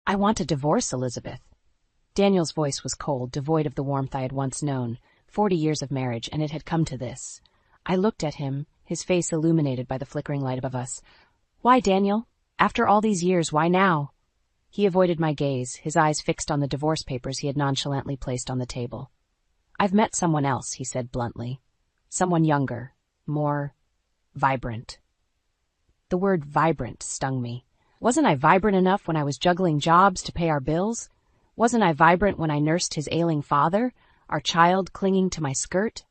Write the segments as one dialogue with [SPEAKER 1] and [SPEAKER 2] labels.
[SPEAKER 1] I want a divorce, Elizabeth. Daniel's voice was cold, devoid of the warmth I had once known. 40 years of marriage, and it had come to this. I looked at him, his face illuminated by the flickering light above us. Why, Daniel? After all these years, why now? He avoided my gaze, his eyes fixed on the divorce papers he had nonchalantly placed on the table. I've met someone else, he said bluntly. Someone younger, more vibrant. The word vibrant stung me. Wasn't I vibrant enough when I was juggling jobs to pay our bills? Wasn't I vibrant when I nursed his ailing father, our child clinging to my skirt?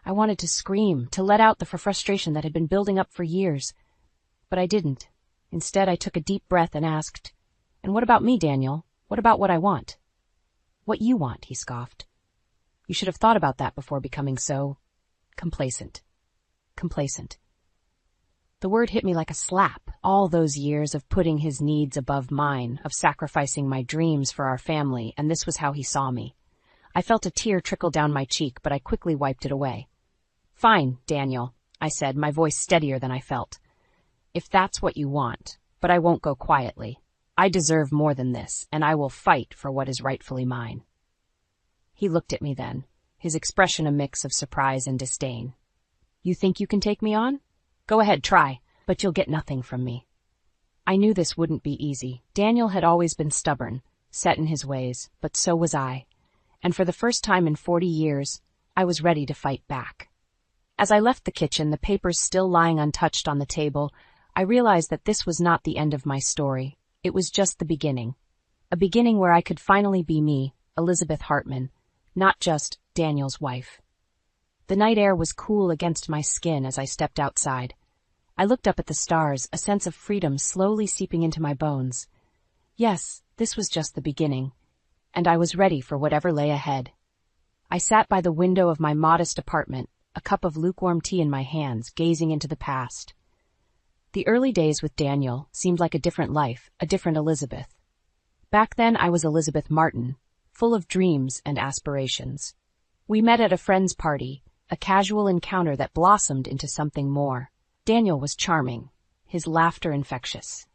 [SPEAKER 1] I wanted to scream, to let out the frustration that had been building up for years. But I didn't. Instead, I took a deep breath and asked, "And what about me, Daniel? What about what I want?" "What you want," he scoffed. "You should have thought about that before becoming so complacent." Complacent. The word hit me like a slap. All those years of putting his needs above mine, of sacrificing my dreams for our family, and this was how he saw me. I felt a tear trickle down my cheek, but I quickly wiped it away. "Fine, Daniel," I said, my voice steadier than I felt. "If that's what you want, but I won't go quietly. I deserve more than this, and I will fight for what is rightfully mine." He looked at me then, his expression a mix of surprise and disdain. "You think you can take me on? Go ahead, try, but you'll get nothing from me." I knew this wouldn't be easy. Daniel had always been stubborn, set in his ways, but so was I. And for the first time in 40 years, I was ready to fight back. As I left the kitchen, the papers still lying untouched on the table, I realized that this was not the end of my story. It was just the beginning. A beginning where I could finally be me, Elizabeth Hartman, not just Daniel's wife. The night air was cool against my skin as I stepped outside. I looked up at the stars, a sense of freedom slowly seeping into my bones. Yes, this was just the beginning, and I was ready for whatever lay ahead. I sat by the window of my modest apartment, a cup of lukewarm tea in my hands, gazing into the past. The early days with Daniel seemed like a different life, a different Elizabeth. Back then I was Elizabeth Martin, full of dreams and aspirations. We met at a friend's party, a casual encounter that blossomed into something more. Daniel was charming, his laughter infectious.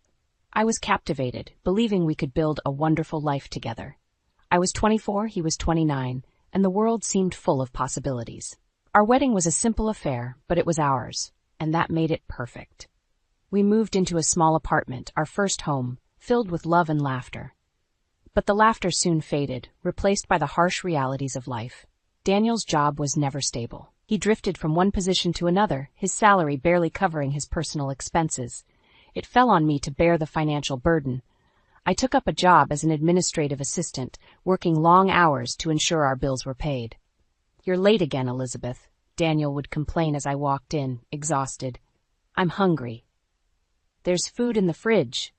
[SPEAKER 1] I was captivated, believing we could build a wonderful life together. I was 24, he was 29, and the world seemed full of possibilities. Our wedding was a simple affair, but it was ours, and that made it perfect. We moved into a small apartment, our first home, filled with love and laughter. But the laughter soon faded, replaced by the harsh realities of life. Daniel's job was never stable. He drifted from one position to another, his salary barely covering his personal expenses. It fell on me to bear the financial burden. I took up a job as an administrative assistant, working long hours to ensure our bills were paid. "You're late again, Elizabeth," Daniel would complain as I walked in, exhausted. "I'm hungry." "There's food in the fridge,"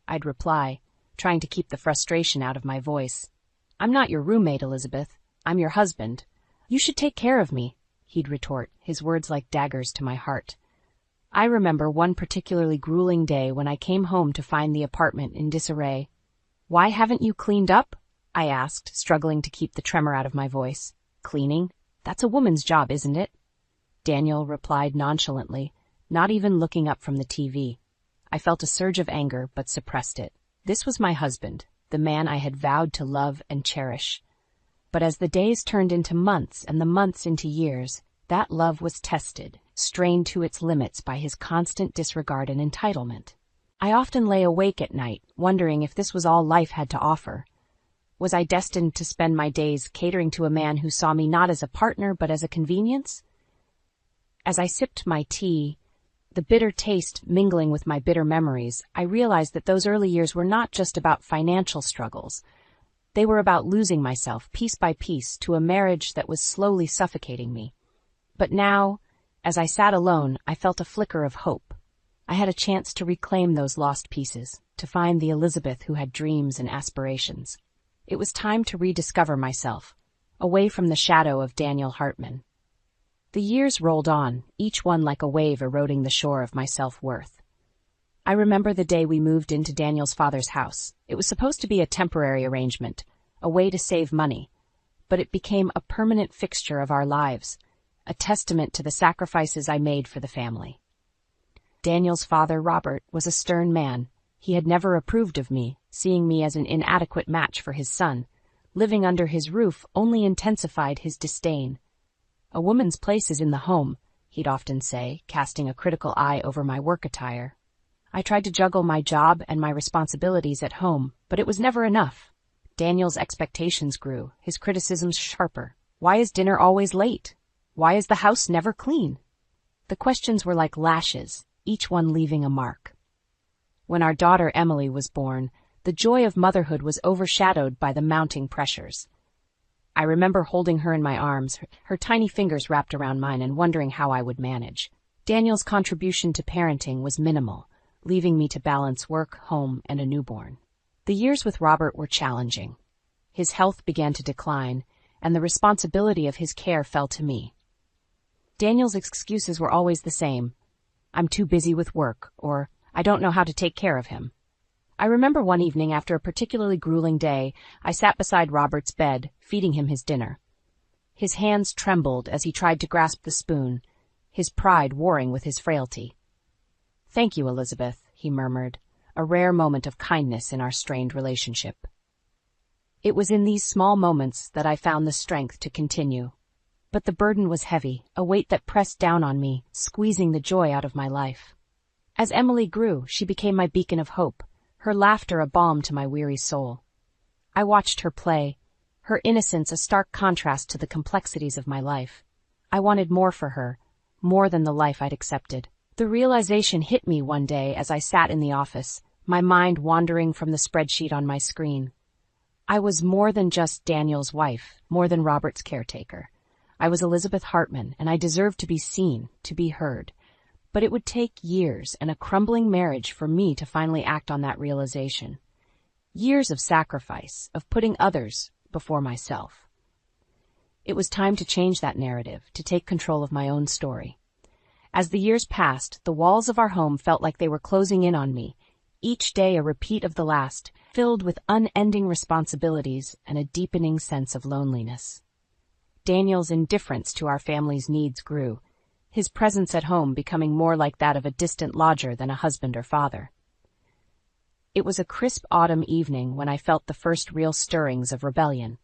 [SPEAKER 1] I'd reply, trying to keep the frustration out of my voice. "I'm not your roommate, Elizabeth. I'm your husband. You should take care of me," he'd retort, his words like daggers to my heart. I remember one particularly grueling day when I came home to find the apartment in disarray. "Why haven't you cleaned up?" I asked, struggling to keep the tremor out of my voice. "Cleaning? That's a woman's job, isn't it?" Daniel replied nonchalantly, not even looking up from the TV. I felt a surge of anger, but suppressed it. This was my husband, the man I had vowed to love and cherish. But as the days turned into months and the months into years, that love was tested, strained to its limits by his constant disregard and entitlement. I often lay awake at night, wondering if this was all life had to offer. Was I destined to spend my days catering to a man who saw me not as a partner but as a convenience? As I sipped my tea, the bitter taste mingling with my bitter memories, I realized that those early years were not just about financial struggles. They were about losing myself, piece by piece, to a marriage that was slowly suffocating me. But now, as I sat alone, I felt a flicker of hope. I had a chance to reclaim those lost pieces, to find the Elizabeth who had dreams and aspirations. It was time to rediscover myself, away from the shadow of Daniel Hartman. The years rolled on, each one like a wave eroding the shore of my self-worth. I remember the day we moved into Daniel's father's house. It was supposed to be a temporary arrangement, a way to save money, but it became a permanent fixture of our lives, a testament to the sacrifices I made for the family. Daniel's father, Robert, was a stern man. He had never approved of me, seeing me as an inadequate match for his son. Living under his roof only intensified his disdain. "A woman's place is in the home," he'd often say, casting a critical eye over my work attire. I tried to juggle my job and my responsibilities at home, but it was never enough. Daniel's expectations grew, his criticisms sharper. Why is dinner always late? Why is the house never clean? The questions were like lashes, each one leaving a mark. When our daughter Emily was born, the joy of motherhood was overshadowed by the mounting pressures. I remember holding her in my arms, her tiny fingers wrapped around mine, and wondering how I would manage. Daniel's contribution to parenting was minimal, leaving me to balance work, home, and a newborn. The years with Robert were challenging. His health began to decline, and the responsibility of his care fell to me. Daniel's excuses were always the same. "I'm too busy with work," or "I don't know how to take care of him." I remember one evening after a particularly grueling day, I sat beside Robert's bed, feeding him his dinner. His hands trembled as he tried to grasp the spoon, his pride warring with his frailty. "Thank you, Elizabeth," he murmured, a rare moment of kindness in our strained relationship. It was in these small moments that I found the strength to continue. But the burden was heavy, a weight that pressed down on me, squeezing the joy out of my life. As Emily grew, she became my beacon of hope, her laughter a balm to my weary soul. I watched her play, her innocence a stark contrast to the complexities of my life. I wanted more for her, more than the life I'd accepted. The realization hit me one day as I sat in the office, my mind wandering from the spreadsheet on my screen. I was more than just Daniel's wife, more than Robert's caretaker. I was Elizabeth Hartman, and I deserved to be seen, to be heard. But it would take years and a crumbling marriage for me to finally act on that realization. Years of sacrifice, of putting others before myself. It was time to change that narrative, to take control of my own story. As the years passed, the walls of our home felt like they were closing in on me, each day a repeat of the last, filled with unending responsibilities and a deepening sense of loneliness. Daniel's indifference to our family's needs grew, his presence at home becoming more like that of a distant lodger than a husband or father. It was a crisp autumn evening when I felt the first real stirrings of rebellion.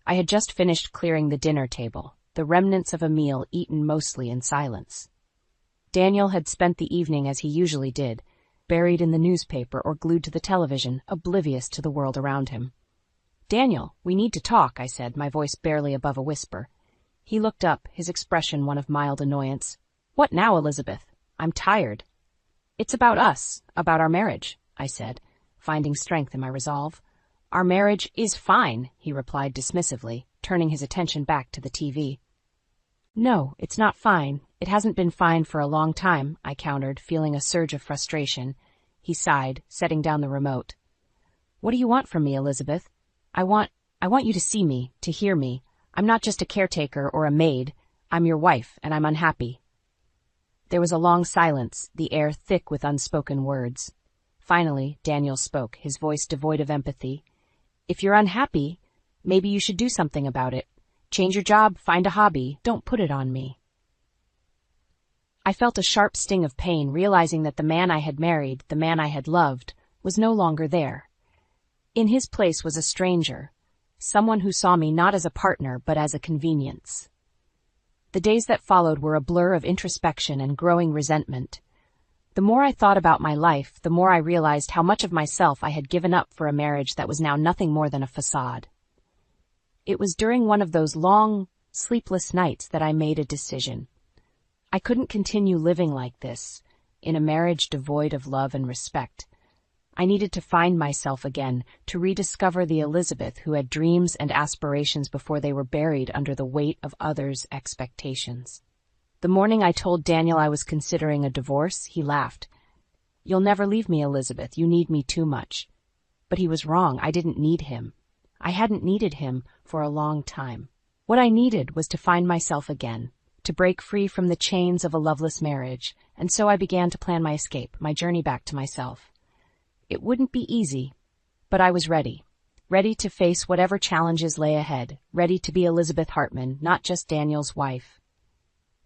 [SPEAKER 1] I had just finished clearing the dinner table, the remnants of a meal eaten mostly in silence. Daniel had spent the evening as he usually did, buried in the newspaper or glued to the television, oblivious to the world around him. "Daniel, we need to talk," I said, my voice barely above a whisper. He looked up, his expression one of mild annoyance. "What now, Elizabeth? I'm tired." "It's about us, about our marriage," I said, finding strength in my resolve. "Our marriage is fine," he replied dismissively, turning his attention back to the TV. "No, it's not fine. It hasn't been fine for a long time," I countered, feeling a surge of frustration. He sighed, setting down the remote. "What do you want from me, Elizabeth? I want you to see me, to hear me. I'm not just a caretaker or a maid. I'm your wife, and I'm unhappy." There was a long silence, the air thick with unspoken words. Finally, Daniel spoke, his voice devoid of empathy. "If you're unhappy, maybe you should do something about it. Change your job, find a hobby. Don't put it on me." I felt a sharp sting of pain, realizing that the man I had married, the man I had loved, was no longer there. In his place was a stranger, someone who saw me not as a partner but as a convenience. The days that followed were a blur of introspection and growing resentment. The more I thought about my life, the more I realized how much of myself I had given up for a marriage that was now nothing more than a facade. It was during one of those long, sleepless nights that I made a decision. I couldn't continue living like this, in a marriage devoid of love and respect. I needed to find myself again, to rediscover the Elizabeth who had dreams and aspirations before they were buried under the weight of others' expectations. The morning I told Daniel I was considering a divorce, he laughed. "You'll never leave me, Elizabeth. You need me too much." But he was wrong. I didn't need him. I hadn't needed him for a long time. What I needed was to find myself again, to break free from the chains of a loveless marriage, and so I began to plan my escape, my journey back to myself. It wouldn't be easy, but I was ready to face whatever challenges lay ahead, ready to be Elizabeth Hartman, not just Daniel's wife.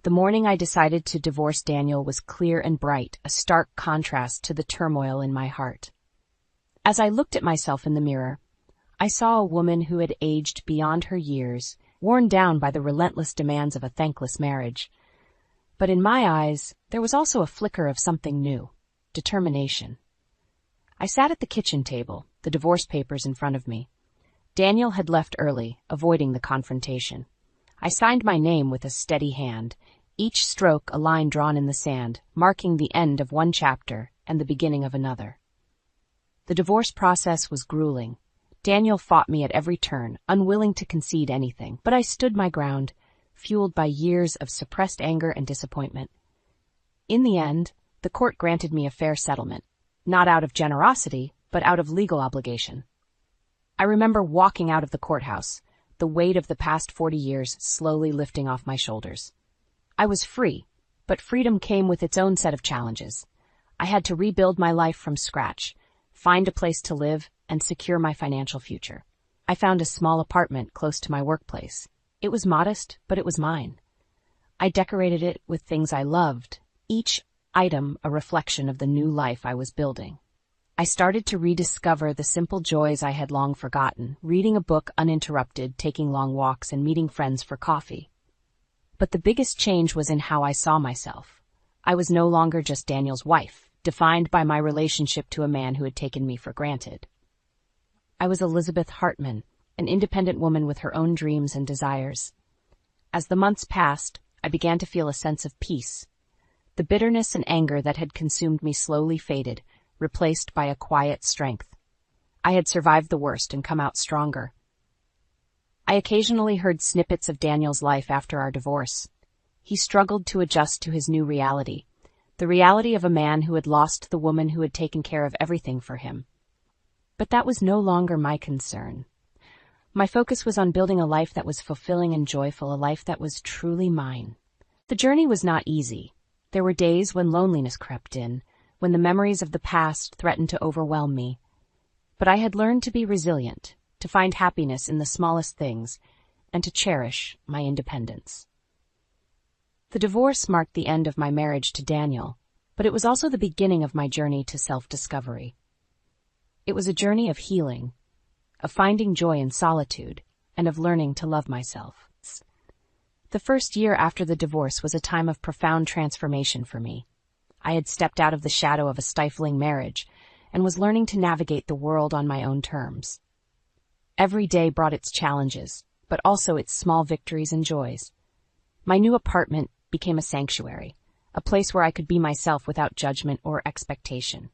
[SPEAKER 1] The morning I decided to divorce Daniel was clear and bright, a stark contrast to the turmoil in my heart. As I looked at myself in the mirror, I saw a woman who had aged beyond her years, worn down by the relentless demands of a thankless marriage. But in my eyes, there was also a flicker of something new, determination. I sat at the kitchen table, the divorce papers in front of me. Daniel had left early, avoiding the confrontation. I signed my name with a steady hand, each stroke a line drawn in the sand, marking the end of one chapter and the beginning of another. The divorce process was grueling. Daniel fought me at every turn, unwilling to concede anything, but I stood my ground, fueled by years of suppressed anger and disappointment. In the end, the court granted me a fair settlement, not out of generosity, but out of legal obligation. I remember walking out of the courthouse, the weight of the past 40 years slowly lifting off my shoulders. I was free, but freedom came with its own set of challenges. I had to rebuild my life from scratch, find a place to live, and secure my financial future. I found a small apartment close to my workplace. It was modest, but it was mine. I decorated it with things I loved, each item a reflection of the new life I was building. I started to rediscover the simple joys I had long forgotten, reading a book uninterrupted, taking long walks, and meeting friends for coffee. But the biggest change was in how I saw myself. I was no longer just Daniel's wife, defined by my relationship to a man who had taken me for granted. I was Elizabeth Hartman, an independent woman with her own dreams and desires. As the months passed, I began to feel a sense of peace. The bitterness and anger that had consumed me slowly faded, replaced by a quiet strength. I had survived the worst and come out stronger. I occasionally heard snippets of Daniel's life after our divorce. He struggled to adjust to his new reality, the reality of a man who had lost the woman who had taken care of everything for him. But that was no longer my concern. My focus was on building a life that was fulfilling and joyful, a life that was truly mine. The journey was not easy. There were days when loneliness crept in, when the memories of the past threatened to overwhelm me. But I had learned to be resilient, to find happiness in the smallest things, and to cherish my independence. The divorce marked the end of my marriage to Daniel, but it was also the beginning of my journey to self-discovery. It was a journey of healing, of finding joy in solitude, and of learning to love myself. The first year after the divorce was a time of profound transformation for me. I had stepped out of the shadow of a stifling marriage and was learning to navigate the world on my own terms. Every day brought its challenges, but also its small victories and joys. My new apartment became a sanctuary, a place where I could be myself without judgment or expectation.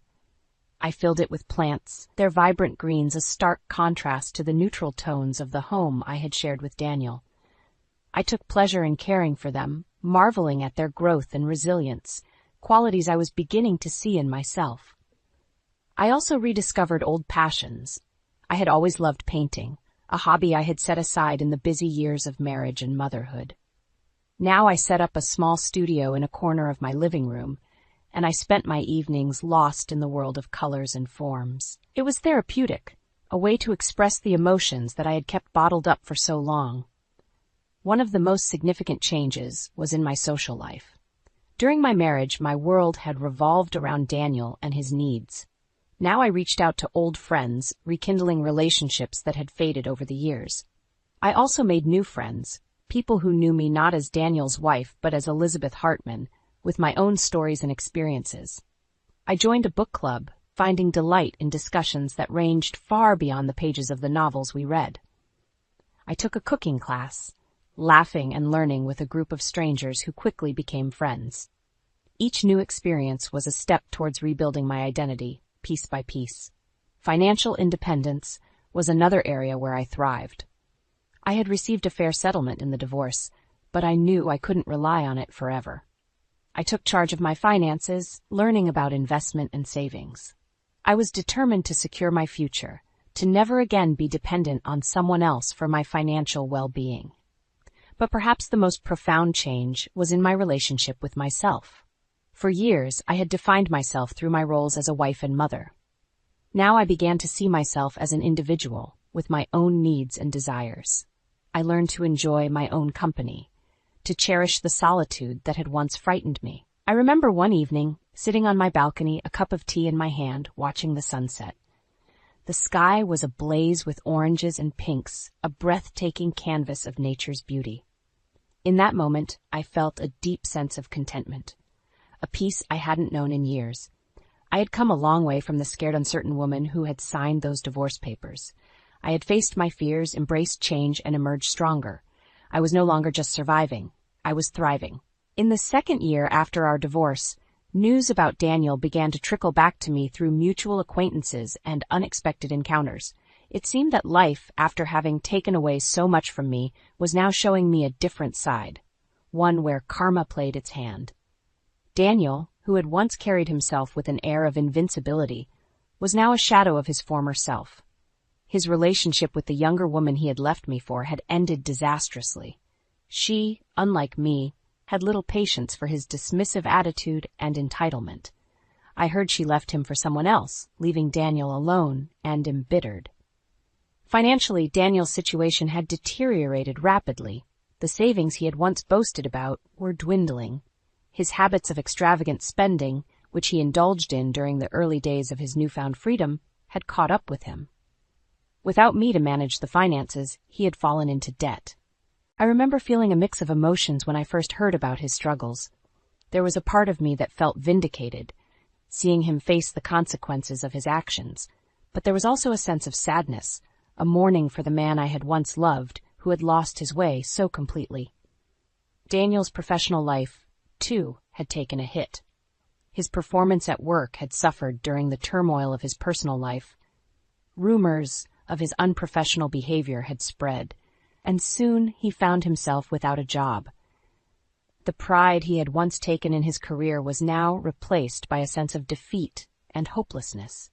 [SPEAKER 1] I filled it with plants, their vibrant greens a stark contrast to the neutral tones of the home I had shared with Daniel. I took pleasure in caring for them, marveling at their growth and resilience, qualities I was beginning to see in myself. I also rediscovered old passions. I had always loved painting, a hobby I had set aside in the busy years of marriage and motherhood. Now I set up a small studio in a corner of my living room, and I spent my evenings lost in the world of colors and forms. It was therapeutic, a way to express the emotions that I had kept bottled up for so long. One of the most significant changes was in my social life. During my marriage, my world had revolved around Daniel and his needs. Now I reached out to old friends, rekindling relationships that had faded over the years. I also made new friends, people who knew me not as Daniel's wife but as Elizabeth Hartman, with my own stories and experiences. I joined a book club, finding delight in discussions that ranged far beyond the pages of the novels we read. I took a cooking class, laughing and learning with a group of strangers who quickly became friends. Each new experience was a step towards rebuilding my identity, piece by piece. Financial independence was another area where I thrived. I had received a fair settlement in the divorce, but I knew I couldn't rely on it forever. I took charge of my finances, learning about investment and savings. I was determined to secure my future, to never again be dependent on someone else for my financial well-being. But perhaps the most profound change was in my relationship with myself. For years, I had defined myself through my roles as a wife and mother. Now I began to see myself as an individual, with my own needs and desires. I learned to enjoy my own company, to cherish the solitude that had once frightened me. I remember one evening, sitting on my balcony, a cup of tea in my hand, watching the sunset. The sky was ablaze with oranges and pinks, a breathtaking canvas of nature's beauty. In that moment, I felt a deep sense of contentment, a peace I hadn't known in years. I had come a long way from the scared, uncertain woman who had signed those divorce papers. I had faced my fears, embraced change, and emerged stronger. I was no longer just surviving. I was thriving. In the second year after our divorce, news about Daniel began to trickle back to me through mutual acquaintances and unexpected encounters. It seemed that life, after having taken away so much from me, was now showing me a different side, one where karma played its hand. Daniel, who had once carried himself with an air of invincibility, was now a shadow of his former self. His relationship with the younger woman he had left me for had ended disastrously. She, unlike me, had little patience for his dismissive attitude and entitlement. I heard she left him for someone else, leaving Daniel alone and embittered. Financially, Daniel's situation had deteriorated rapidly. The savings he had once boasted about were dwindling. His habits of extravagant spending, which he indulged in during the early days of his newfound freedom, had caught up with him. Without me to manage the finances, he had fallen into debt. I remember feeling a mix of emotions when I first heard about his struggles. There was a part of me that felt vindicated, seeing him face the consequences of his actions, but there was also a sense of sadness, a mourning for the man I had once loved, who had lost his way so completely. Daniel's professional life, too, had taken a hit. His performance at work had suffered during the turmoil of his personal life. Rumors of his unprofessional behavior had spread, and soon he found himself without a job. The pride he had once taken in his career was now replaced by a sense of defeat and hopelessness.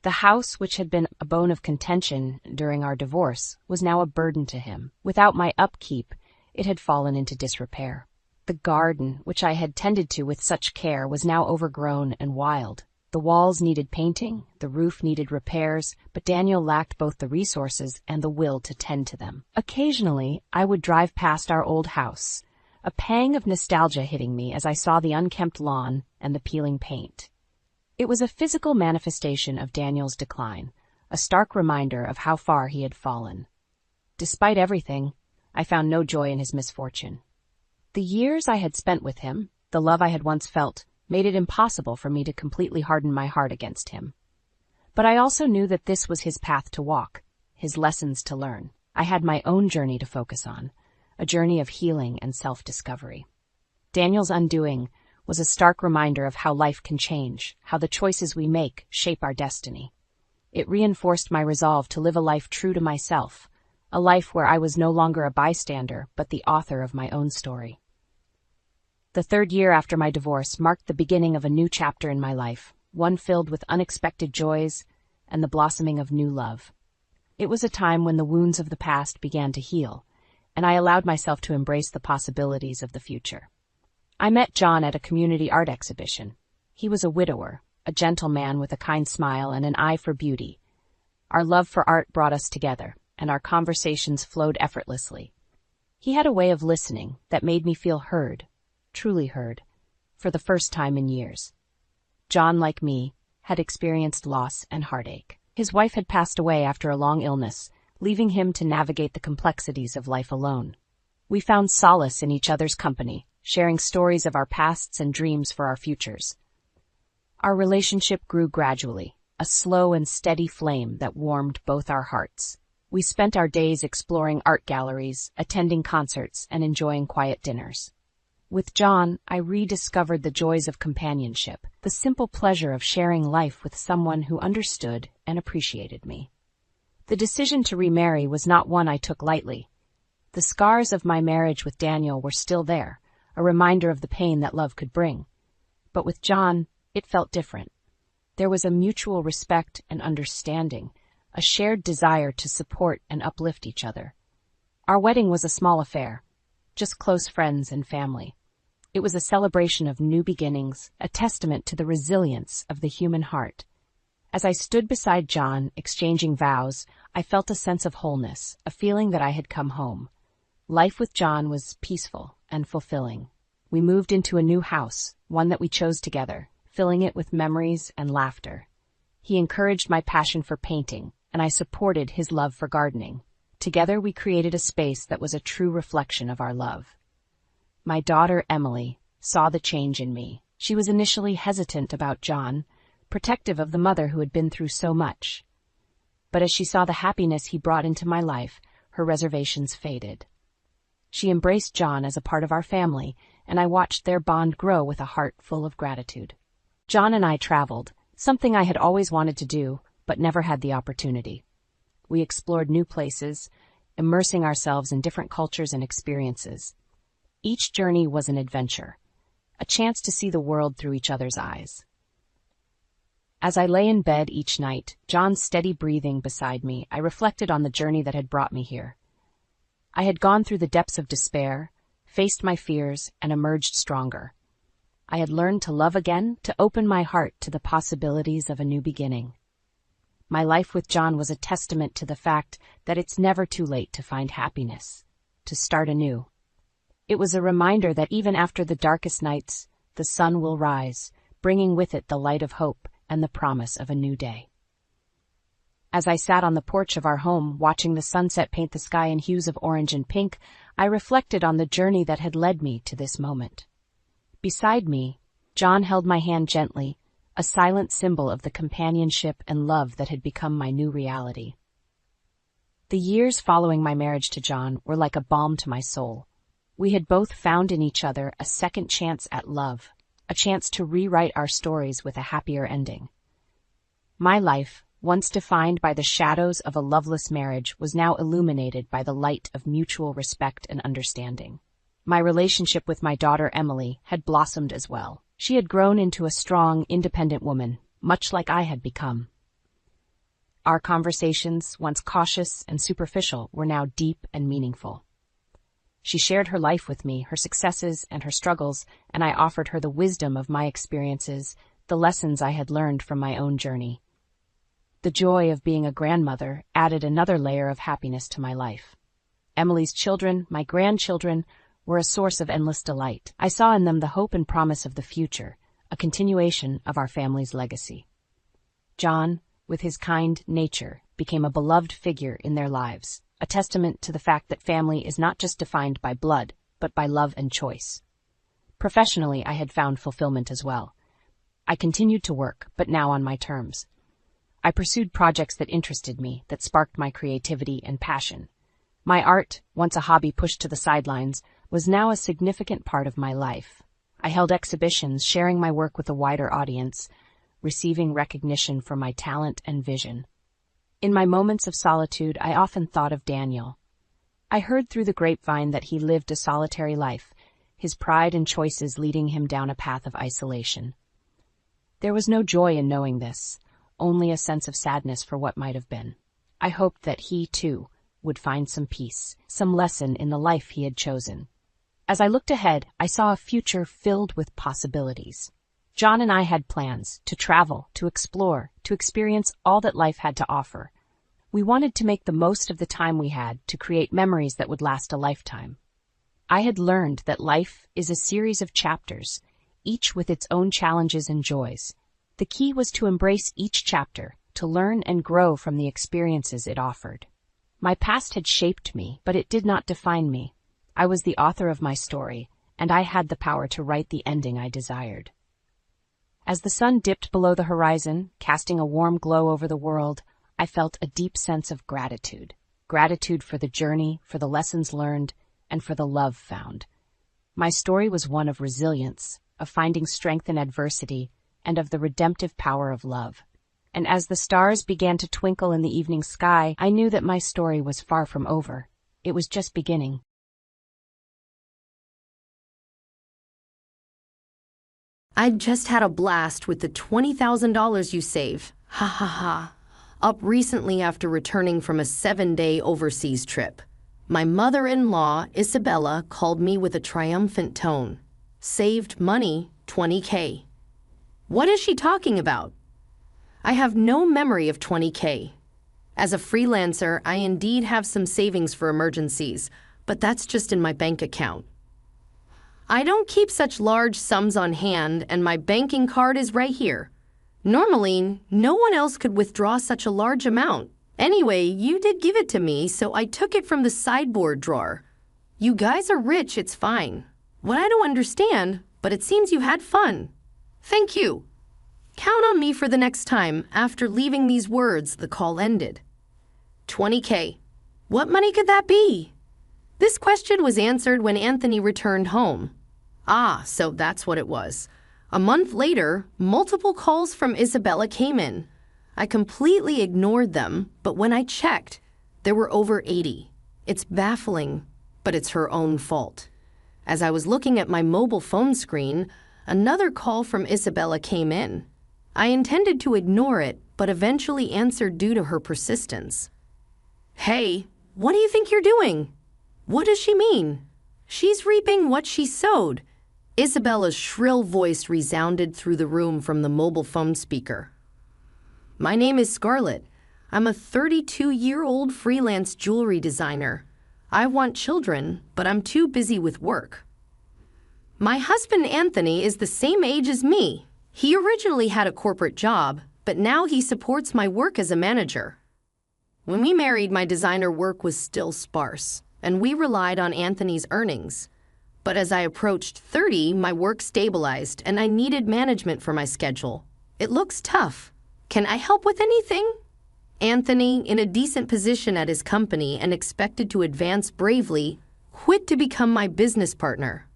[SPEAKER 1] The house, which had been a bone of contention during our divorce, was now a burden to him. Without my upkeep, it had fallen into disrepair. The garden, which I had tended to with such care, was now overgrown and wild. The walls needed painting, the roof needed repairs, but Daniel lacked both the resources and the will to tend to them. Occasionally, I would drive past our old house, a pang of nostalgia hitting me as I saw the unkempt lawn and the peeling paint. It was a physical manifestation of Daniel's decline, a stark reminder of how far he had fallen. Despite everything, I found no joy in his misfortune. The years I had spent with him, the love I had once felt, made it impossible for me to completely harden my heart against him. But I also knew that this was his path to walk, his lessons to learn. I had my own journey to focus on, a journey of healing and self-discovery. Daniel's undoing was a stark reminder of how life can change, how the choices we make shape our destiny. It reinforced my resolve to live a life true to myself, a life where I was no longer a bystander, but the author of my own story. The third year after my divorce marked the beginning of a new chapter in my life, one filled with unexpected joys and the blossoming of new love. It was a time when the wounds of the past began to heal, and I allowed myself to embrace the possibilities of the future. I met John at a community art exhibition. He was a widower, a gentle man with a kind smile and an eye for beauty. Our love for art brought us together, and our conversations flowed effortlessly. He had a way of listening that made me feel heard, truly heard, for the first time in years. John, like me, had experienced loss and heartache. His wife had passed away after a long illness, leaving him to navigate the complexities of life alone. We found solace in each other's company, sharing stories of our pasts and dreams for our futures. Our relationship grew gradually, a slow and steady flame that warmed both our hearts. We spent our days exploring art galleries, attending concerts, and enjoying quiet dinners. With John, I rediscovered the joys of companionship, the simple pleasure of sharing life with someone who understood and appreciated me. The decision to remarry was not one I took lightly. The scars of my marriage with Daniel were still there, a reminder of the pain that love could bring. But with John, it felt different. There was a mutual respect and understanding, a shared desire to support and uplift each other. Our wedding was a small affair, just close friends and family. It was a celebration of new beginnings, a testament to the resilience of the human heart. As I stood beside John, exchanging vows, I felt a sense of wholeness, a feeling that I had come home. Life with John was peaceful, and fulfilling. We moved into a new house, one that we chose together, filling it with memories and laughter. He encouraged my passion for painting, and I supported his love for gardening. Together we created a space that was a true reflection of our love. My daughter, Emily, saw the change in me. She was initially hesitant about John, protective of the mother who had been through so much. But as she saw the happiness he brought into my life, her reservations faded. She embraced John as a part of our family, and I watched their bond grow with a heart full of gratitude. John and I traveled, something I had always wanted to do, but never had the opportunity. We explored new places, immersing ourselves in different cultures and experiences. Each journey was an adventure, a chance to see the world through each other's eyes. As I lay in bed each night, John's steady breathing beside me, I reflected on the journey that had brought me here. I had gone through the depths of despair, faced my fears, and emerged stronger. I had learned to love again, to open my heart to the possibilities of a new beginning. My life with John was a testament to the fact that it's never too late to find happiness, to start anew. It was a reminder that even after the darkest nights, the sun will rise, bringing with it the light of hope and the promise of a new day. As I sat on the porch of our home, watching the sunset paint the sky in hues of orange and pink, I reflected on the journey that had led me to this moment. Beside me, John held my hand gently, a silent symbol of the companionship and love that had become my new reality. The years following my marriage to John were like a balm to my soul. We had both found in each other a second chance at love, a chance to rewrite our stories with a happier ending. My life, once defined by the shadows of a loveless marriage, was now illuminated by the light of mutual respect and understanding. My relationship with my daughter Emily had blossomed as well. She had grown into a strong, independent woman, much like I had become. Our conversations, once cautious and superficial, were now deep and meaningful. She shared her life with me, her successes and her struggles, and I offered her the wisdom of my experiences, the lessons I had learned from my own journey. The joy of being a grandmother added another layer of happiness to my life. Emily's children, my grandchildren, were a source of endless delight. I saw in them the hope and promise of the future, a continuation of our family's legacy. John, with his kind nature, became a beloved figure in their lives, a testament to the fact that family is not just defined by blood, but by love and choice. Professionally, I had found fulfillment as well. I continued to work, but now on my terms. I pursued projects that interested me, that sparked my creativity and passion. My art, once a hobby pushed to the sidelines, was now a significant part of my life. I held exhibitions, sharing my work with a wider audience, receiving recognition for my talent and vision. In my moments of solitude, I often thought of Daniel. I heard through the grapevine that he lived a solitary life, his pride and choices leading him down a path of isolation. There was no joy in knowing this, only a sense of sadness for what might have been. I hoped that he, too, would find some peace, some lesson in the life he had chosen. As I looked ahead, I saw a future filled with possibilities. John and I had plans to travel, to explore, to experience all that life had to offer. We wanted to make the most of the time we had to create memories that would last a lifetime. I had learned that life is a series of chapters, each with its own challenges and joys. The key was to embrace each chapter, to learn and grow from the experiences it offered. My past had shaped me, but it did not define me. I was the author of my story, and I had the power to write the ending I desired. As the sun dipped below the horizon, casting a warm glow over the world, I felt a deep sense of gratitude. Gratitude for the journey, for the lessons learned, and for the love found. My story was one of resilience, of finding strength in adversity, and of the redemptive power of love. And as the stars began to twinkle in the evening sky, I knew that my story was far from over. It was just beginning.
[SPEAKER 2] I just had a blast with the $20,000 you save. Ha ha ha. Up recently after returning from a 7-day overseas trip. My mother-in-law, Isabella, called me with a triumphant tone. Saved money, $20K. What is she talking about? I have no memory of $20K. As a freelancer, I indeed have some savings for emergencies, but that's just in my bank account. I don't keep such large sums on hand, and my banking card is right here. Normally, no one else could withdraw such a large amount. Anyway, you did give it to me, so I took it from the sideboard drawer. You guys are rich, it's fine. What I don't understand, but it seems you had fun. Thank you. Count on me for the next time. After leaving these words, the call ended. $20K. What money could that be? This question was answered when Anthony returned home. Ah, so that's what it was. A month later, multiple calls from Isabella came in. I completely ignored them, but when I checked, there were over 80. It's baffling, but it's her own fault. As I was looking at my mobile phone screen, another call from Isabella came in. I intended to ignore it, but eventually answered due to her persistence. Hey, what do you think you're doing? What does she mean? She's reaping what she sowed. Isabella's shrill voice resounded through the room from the mobile phone speaker. My name is Scarlett. I'm a 32-year-old freelance jewelry designer. I want children, but I'm too busy with work. My husband Anthony is the same age as me. He originally had a corporate job, but now he supports my work as a manager. When we married, my designer work was still sparse, and we relied on Anthony's earnings. But as I approached 30, my work stabilized, and I needed management for my schedule. It looks tough. Can I help with anything? Anthony, in a decent position at his company and expected to advance bravely, quit to become my business partner.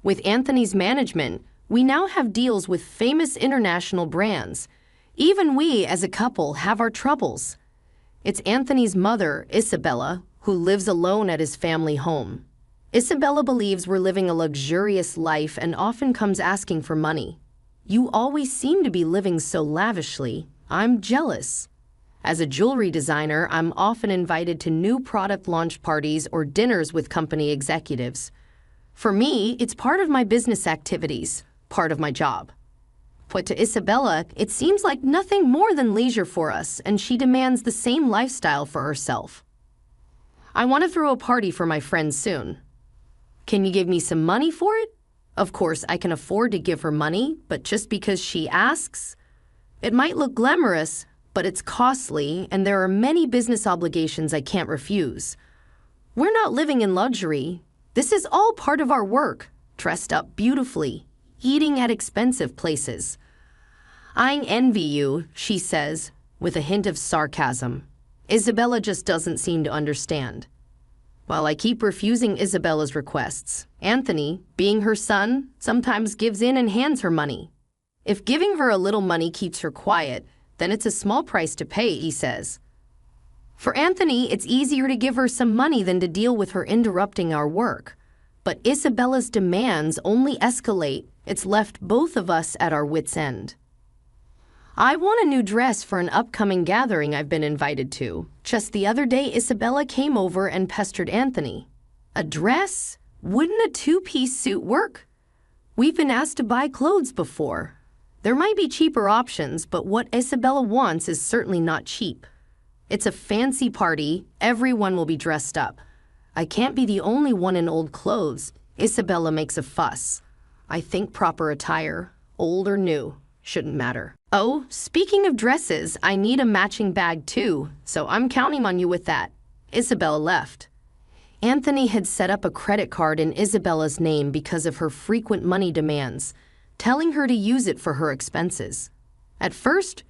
[SPEAKER 2] With Anthony's management, we now have deals with famous international brands. Even we, as a couple, have our troubles. It's Anthony's mother, Isabella, who lives alone at his family home. Isabella believes we're living a luxurious life and often comes asking for money. You always seem to be living so lavishly. I'm jealous. As a jewelry designer, I'm often invited to new product launch parties or dinners with company executives. For me, it's part of my business activities, part of my job. But to Isabella, it seems like nothing more than leisure for us, and she demands the same lifestyle for herself. I want to throw a party for my friends soon. Can you give me some money for it? Of course, I can afford to give her money, but just because she asks? It might look glamorous, but it's costly, and there are many business obligations I can't refuse. We're not living in luxury. This is all part of our work, dressed up beautifully, eating at expensive places. I envy you, she says, with a hint of sarcasm. Isabella just doesn't seem to understand. While I keep refusing Isabella's requests, Anthony, being her son, sometimes gives in and hands her money. If giving her a little money keeps her quiet, then it's a small price to pay, he says. For Anthony, it's easier to give her some money than to deal with her interrupting our work. But Isabella's demands only escalate. It's left both of us at our wits' end. I want a new dress for an upcoming gathering I've been invited to. Just the other day, Isabella came over and pestered Anthony. A dress? Wouldn't a two-piece suit work? We've been asked to buy clothes before. There might be cheaper options, but what Isabella wants is certainly not cheap. It's a fancy party. Everyone will be dressed up. I can't be the only one in old clothes. Isabella makes a fuss. I think proper attire, old or new, shouldn't matter. Oh, speaking of dresses, I need a matching bag too, so I'm counting on you with that. Isabella left. Anthony had set up a credit card in Isabella's name because of her frequent money demands, telling her to use it for her expenses. At first,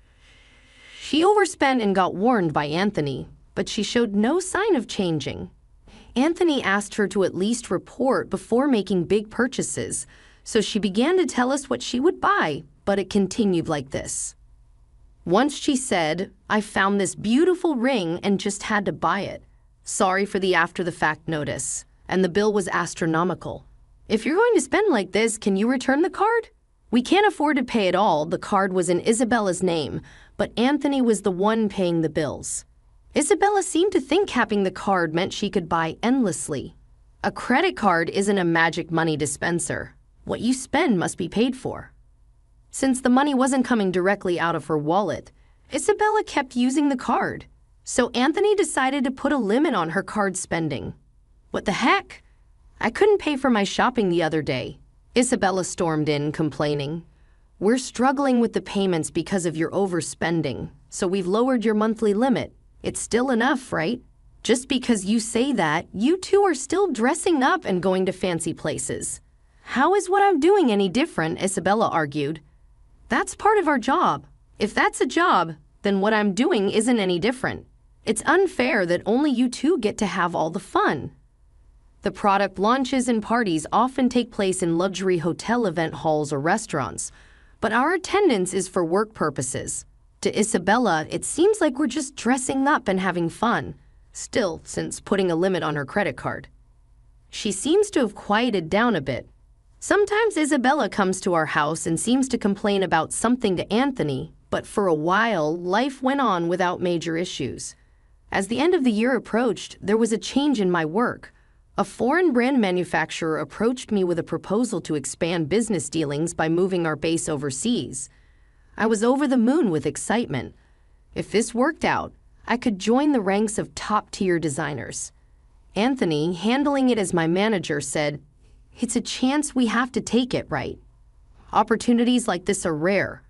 [SPEAKER 2] she overspent and got warned by Anthony, but she showed no sign of changing. Anthony asked her to at least report before making big purchases, so she began to tell us what she would buy, but it continued like this. Once she said, I found this beautiful ring and just had to buy it. Sorry for the after-the-fact notice, and the bill was astronomical. If you're going to spend like this, can you return the card? We can't afford to pay it all. The card was in Isabella's name, but Anthony was the one paying the bills. Isabella seemed to think having the card meant she could buy endlessly. A credit card isn't a magic money dispenser. What you spend must be paid for. Since the money wasn't coming directly out of her wallet, Isabella kept using the card. So Anthony decided to put a limit on her card spending. What the heck? I couldn't pay for my shopping the other day. Isabella stormed in, complaining. We're struggling with the payments because of your overspending, so we've lowered your monthly limit. It's still enough, right? Just because you say that, you two are still dressing up and going to fancy places. How is what I'm doing any different? Isabella argued. That's part of our job. If that's a job, then what I'm doing isn't any different. It's unfair that only you two get to have all the fun. The product launches and parties often take place in luxury hotel event halls or restaurants, but our attendance is for work purposes. To Isabella, it seems like we're just dressing up and having fun, still, since putting a limit on her credit card. She seems to have quieted down a bit. Sometimes Isabella comes to our house and seems to complain about something to Anthony, but for a while, life went on without major issues. As the end of the year approached, there was a change in my work. A foreign brand manufacturer approached me with a proposal to expand business dealings by moving our base overseas. I was over the moon with excitement. If this worked out, I could join the ranks of top-tier designers. Anthony, handling it as my manager, said, "It's a chance we have to take it, right? Opportunities like this are rare."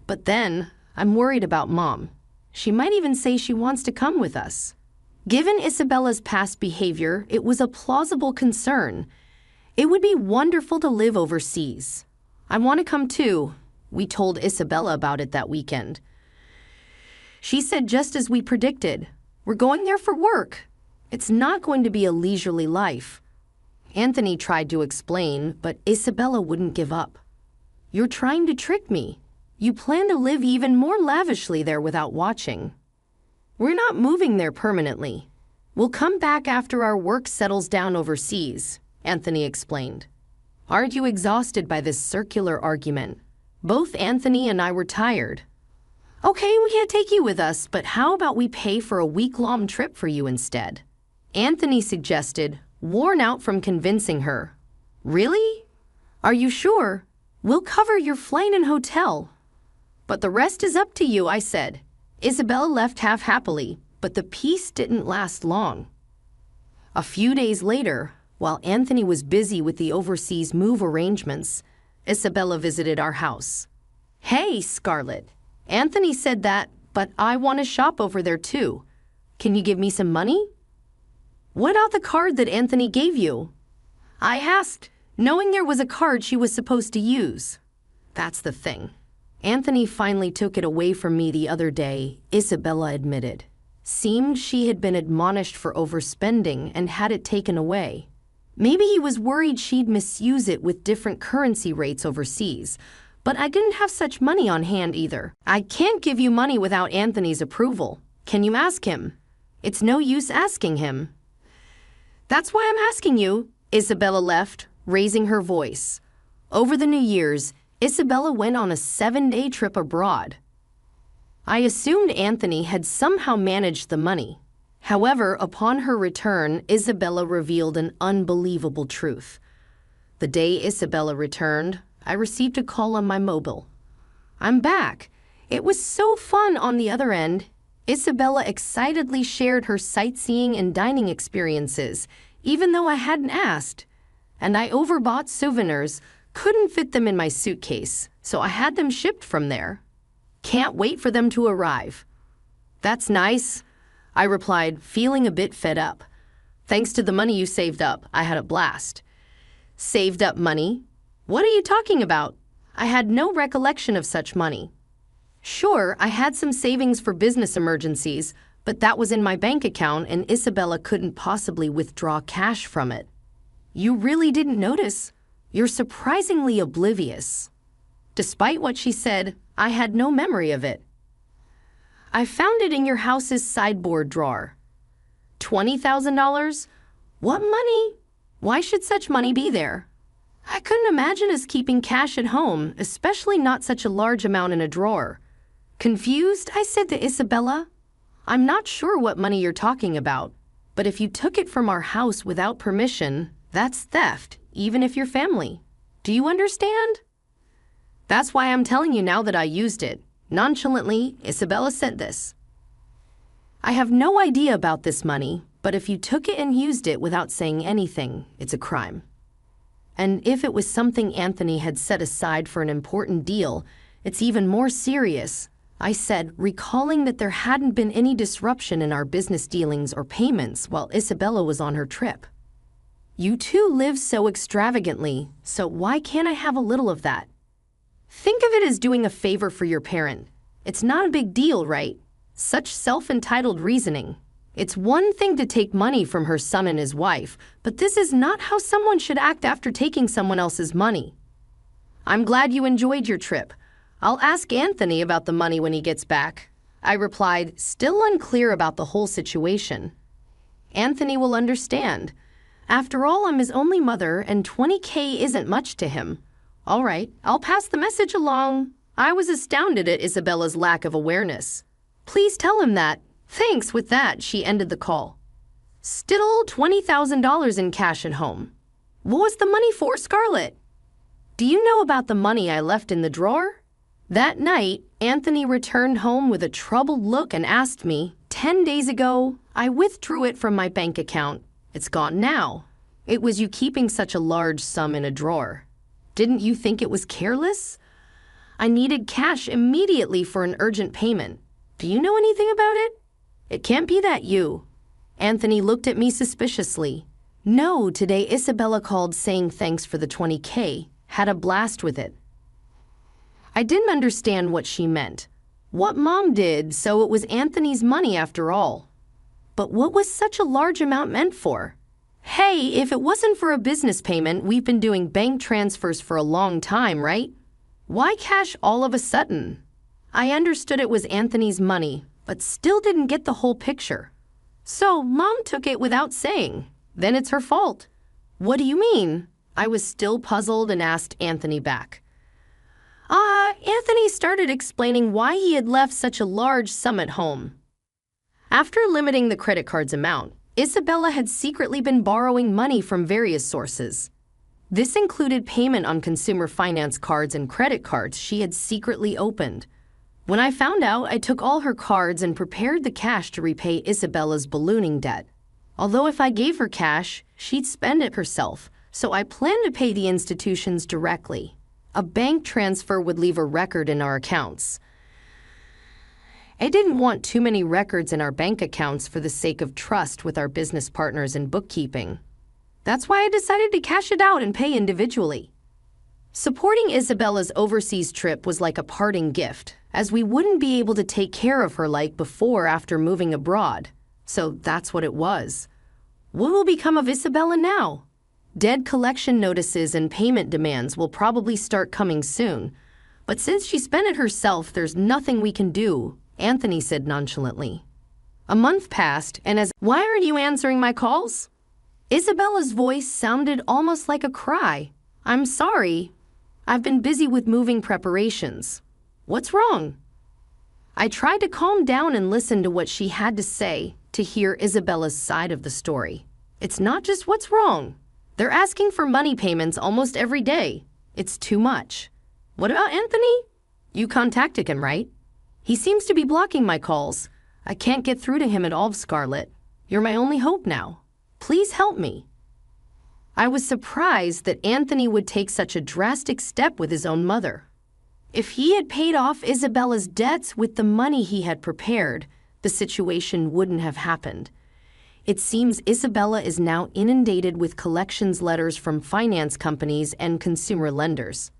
[SPEAKER 2] But then, I'm worried about Mom. She might even say she wants to come with us. Given Isabella's past behavior, it was a plausible concern. It would be wonderful to live overseas. I want to come too. We told Isabella about it that weekend. She said just as we predicted, we're going there for work. It's not going to be a leisurely life. Anthony tried to explain, but Isabella wouldn't give up. You're trying to trick me. You plan to live even more lavishly there without watching. We're not moving there permanently. We'll come back after our work settles down overseas, Anthony explained. Aren't you exhausted by this circular argument? Both Anthony and I were tired. Okay, we can't take you with us, but how about we pay for a week-long trip for you instead? Anthony suggested, worn out from convincing her. Really? Are you sure? We'll cover your flight and hotel. But the rest is up to you, I said. Isabella left half happily, but the peace didn't last long. A few days later, while Anthony was busy with the overseas move arrangements, Isabella visited our house. Hey, Scarlett. Anthony said that, but I want to shop over there too. Can you give me some money? What about the card that Anthony gave you? I asked, knowing there was a card she was supposed to use. That's the thing. Anthony finally took it away from me the other day, Isabella admitted. Seemed she had been admonished for overspending and had it taken away. Maybe he was worried she'd misuse it with different currency rates overseas, but I didn't have such money on hand either. I can't give you money without Anthony's approval. Can you ask him? It's no use asking him. That's why I'm asking you, Isabella left, raising her voice. Over the New Year's, Isabella went on a 7-day trip abroad. I assumed Anthony had somehow managed the money. However, upon her return, Isabella revealed an unbelievable truth. The day Isabella returned, I received a call on my mobile. I'm back. It was so fun on the other end. Isabella excitedly shared her sightseeing and dining experiences, even though I hadn't asked. And I overbought souvenirs, couldn't fit them in my suitcase, so I had them shipped from there. Can't wait for them to arrive. That's nice, I replied, feeling a bit fed up. Thanks to the money you saved up, I had a blast. Saved up money? What are you talking about? I had no recollection of such money. Sure, I had some savings for business emergencies, but that was in my bank account and Isabella couldn't possibly withdraw cash from it. You really didn't notice? You're surprisingly oblivious. Despite what she said, I had no memory of it. I found it in your house's sideboard drawer. $20,000? What money? Why should such money be there? I couldn't imagine us keeping cash at home, especially not such a large amount in a drawer. Confused, I said to Isabella, I'm not sure what money you're talking about, but if you took it from our house without permission, that's theft, even if you're family. Do you understand? That's why I'm telling you now that I used it. Nonchalantly, Isabella said this. I have no idea about this money, But if you took it and used it without saying anything, it's a crime. And if it was something Anthony had set aside for an important deal, it's even more serious, I said, recalling that there hadn't been any disruption in our business dealings or payments while Isabella was on her trip. You two live so extravagantly, so why can't I have a little of that? Think of it as doing a favor for your parent. It's not a big deal, right? Such self-entitled reasoning. It's one thing to take money from her son and his wife, but this is not how someone should act after taking someone else's money. I'm glad you enjoyed your trip. I'll ask Anthony about the money when he gets back. I replied, still unclear about the whole situation. Anthony will understand. After all, I'm his only mother, and $20,000 isn't much to him. All right, I'll pass the message along. I was astounded at Isabella's lack of awareness. Please tell him that. Thanks. With that, she ended the call. Still $20,000 in cash at home. What was the money for, Scarlett? Do you know about the money I left in the drawer? That night, Anthony returned home with a troubled look and asked me, 10 days ago, I withdrew it from my bank account. It's gone now. It was you keeping such a large sum in a drawer. Didn't you think it was careless? I needed cash immediately for an urgent payment. Do you know anything about it? It can't be that you. Anthony looked at me suspiciously. No, today Isabella called saying thanks for the $20,000. Had a blast with it. I didn't understand what she meant. What Mom did, so it was Anthony's money after all. But what was such a large amount meant for? Hey, if it wasn't for a business payment, we've been doing bank transfers for a long time, right? Why cash all of a sudden? I understood it was Anthony's money, but still didn't get the whole picture. So Mom took it without saying. Then it's her fault. What do you mean? I was still puzzled and asked Anthony back. Anthony started explaining why he had left such a large sum at home. After limiting the credit card's amount, Isabella had secretly been borrowing money from various sources. This included payment on consumer finance cards and credit cards she had secretly opened. When I found out, I took all her cards and prepared the cash to repay Isabella's ballooning debt. Although if I gave her cash, she'd spend it herself, so I planned to pay the institutions directly. A bank transfer would leave a record in our accounts. I didn't want too many records in our bank accounts for the sake of trust with our business partners in bookkeeping. That's why I decided to cash it out and pay individually. Supporting Isabella's overseas trip was like a parting gift, as we wouldn't be able to take care of her like before after moving abroad. So that's what it was. What will become of Isabella now? Debt collection notices and payment demands will probably start coming soon. But since she spent it herself, there's nothing we can do, Anthony said nonchalantly. A month passed, and why aren't you answering my calls? Isabella's voice sounded almost like a cry. I'm sorry. I've been busy with moving preparations. What's wrong? I tried to calm down and listen to what she had to say, to hear Isabella's side of the story. It's not just what's wrong. They're asking for money payments almost every day. It's too much. What about Anthony? You contacted him, right? He seems to be blocking my calls. I can't get through to him at all, Scarlett. You're my only hope now. Please help me. I was surprised that Anthony would take such a drastic step with his own mother. If he had paid off Isabella's debts with the money he had prepared, the situation wouldn't have happened. It seems Isabella is now inundated with collections letters from finance companies and consumer lenders.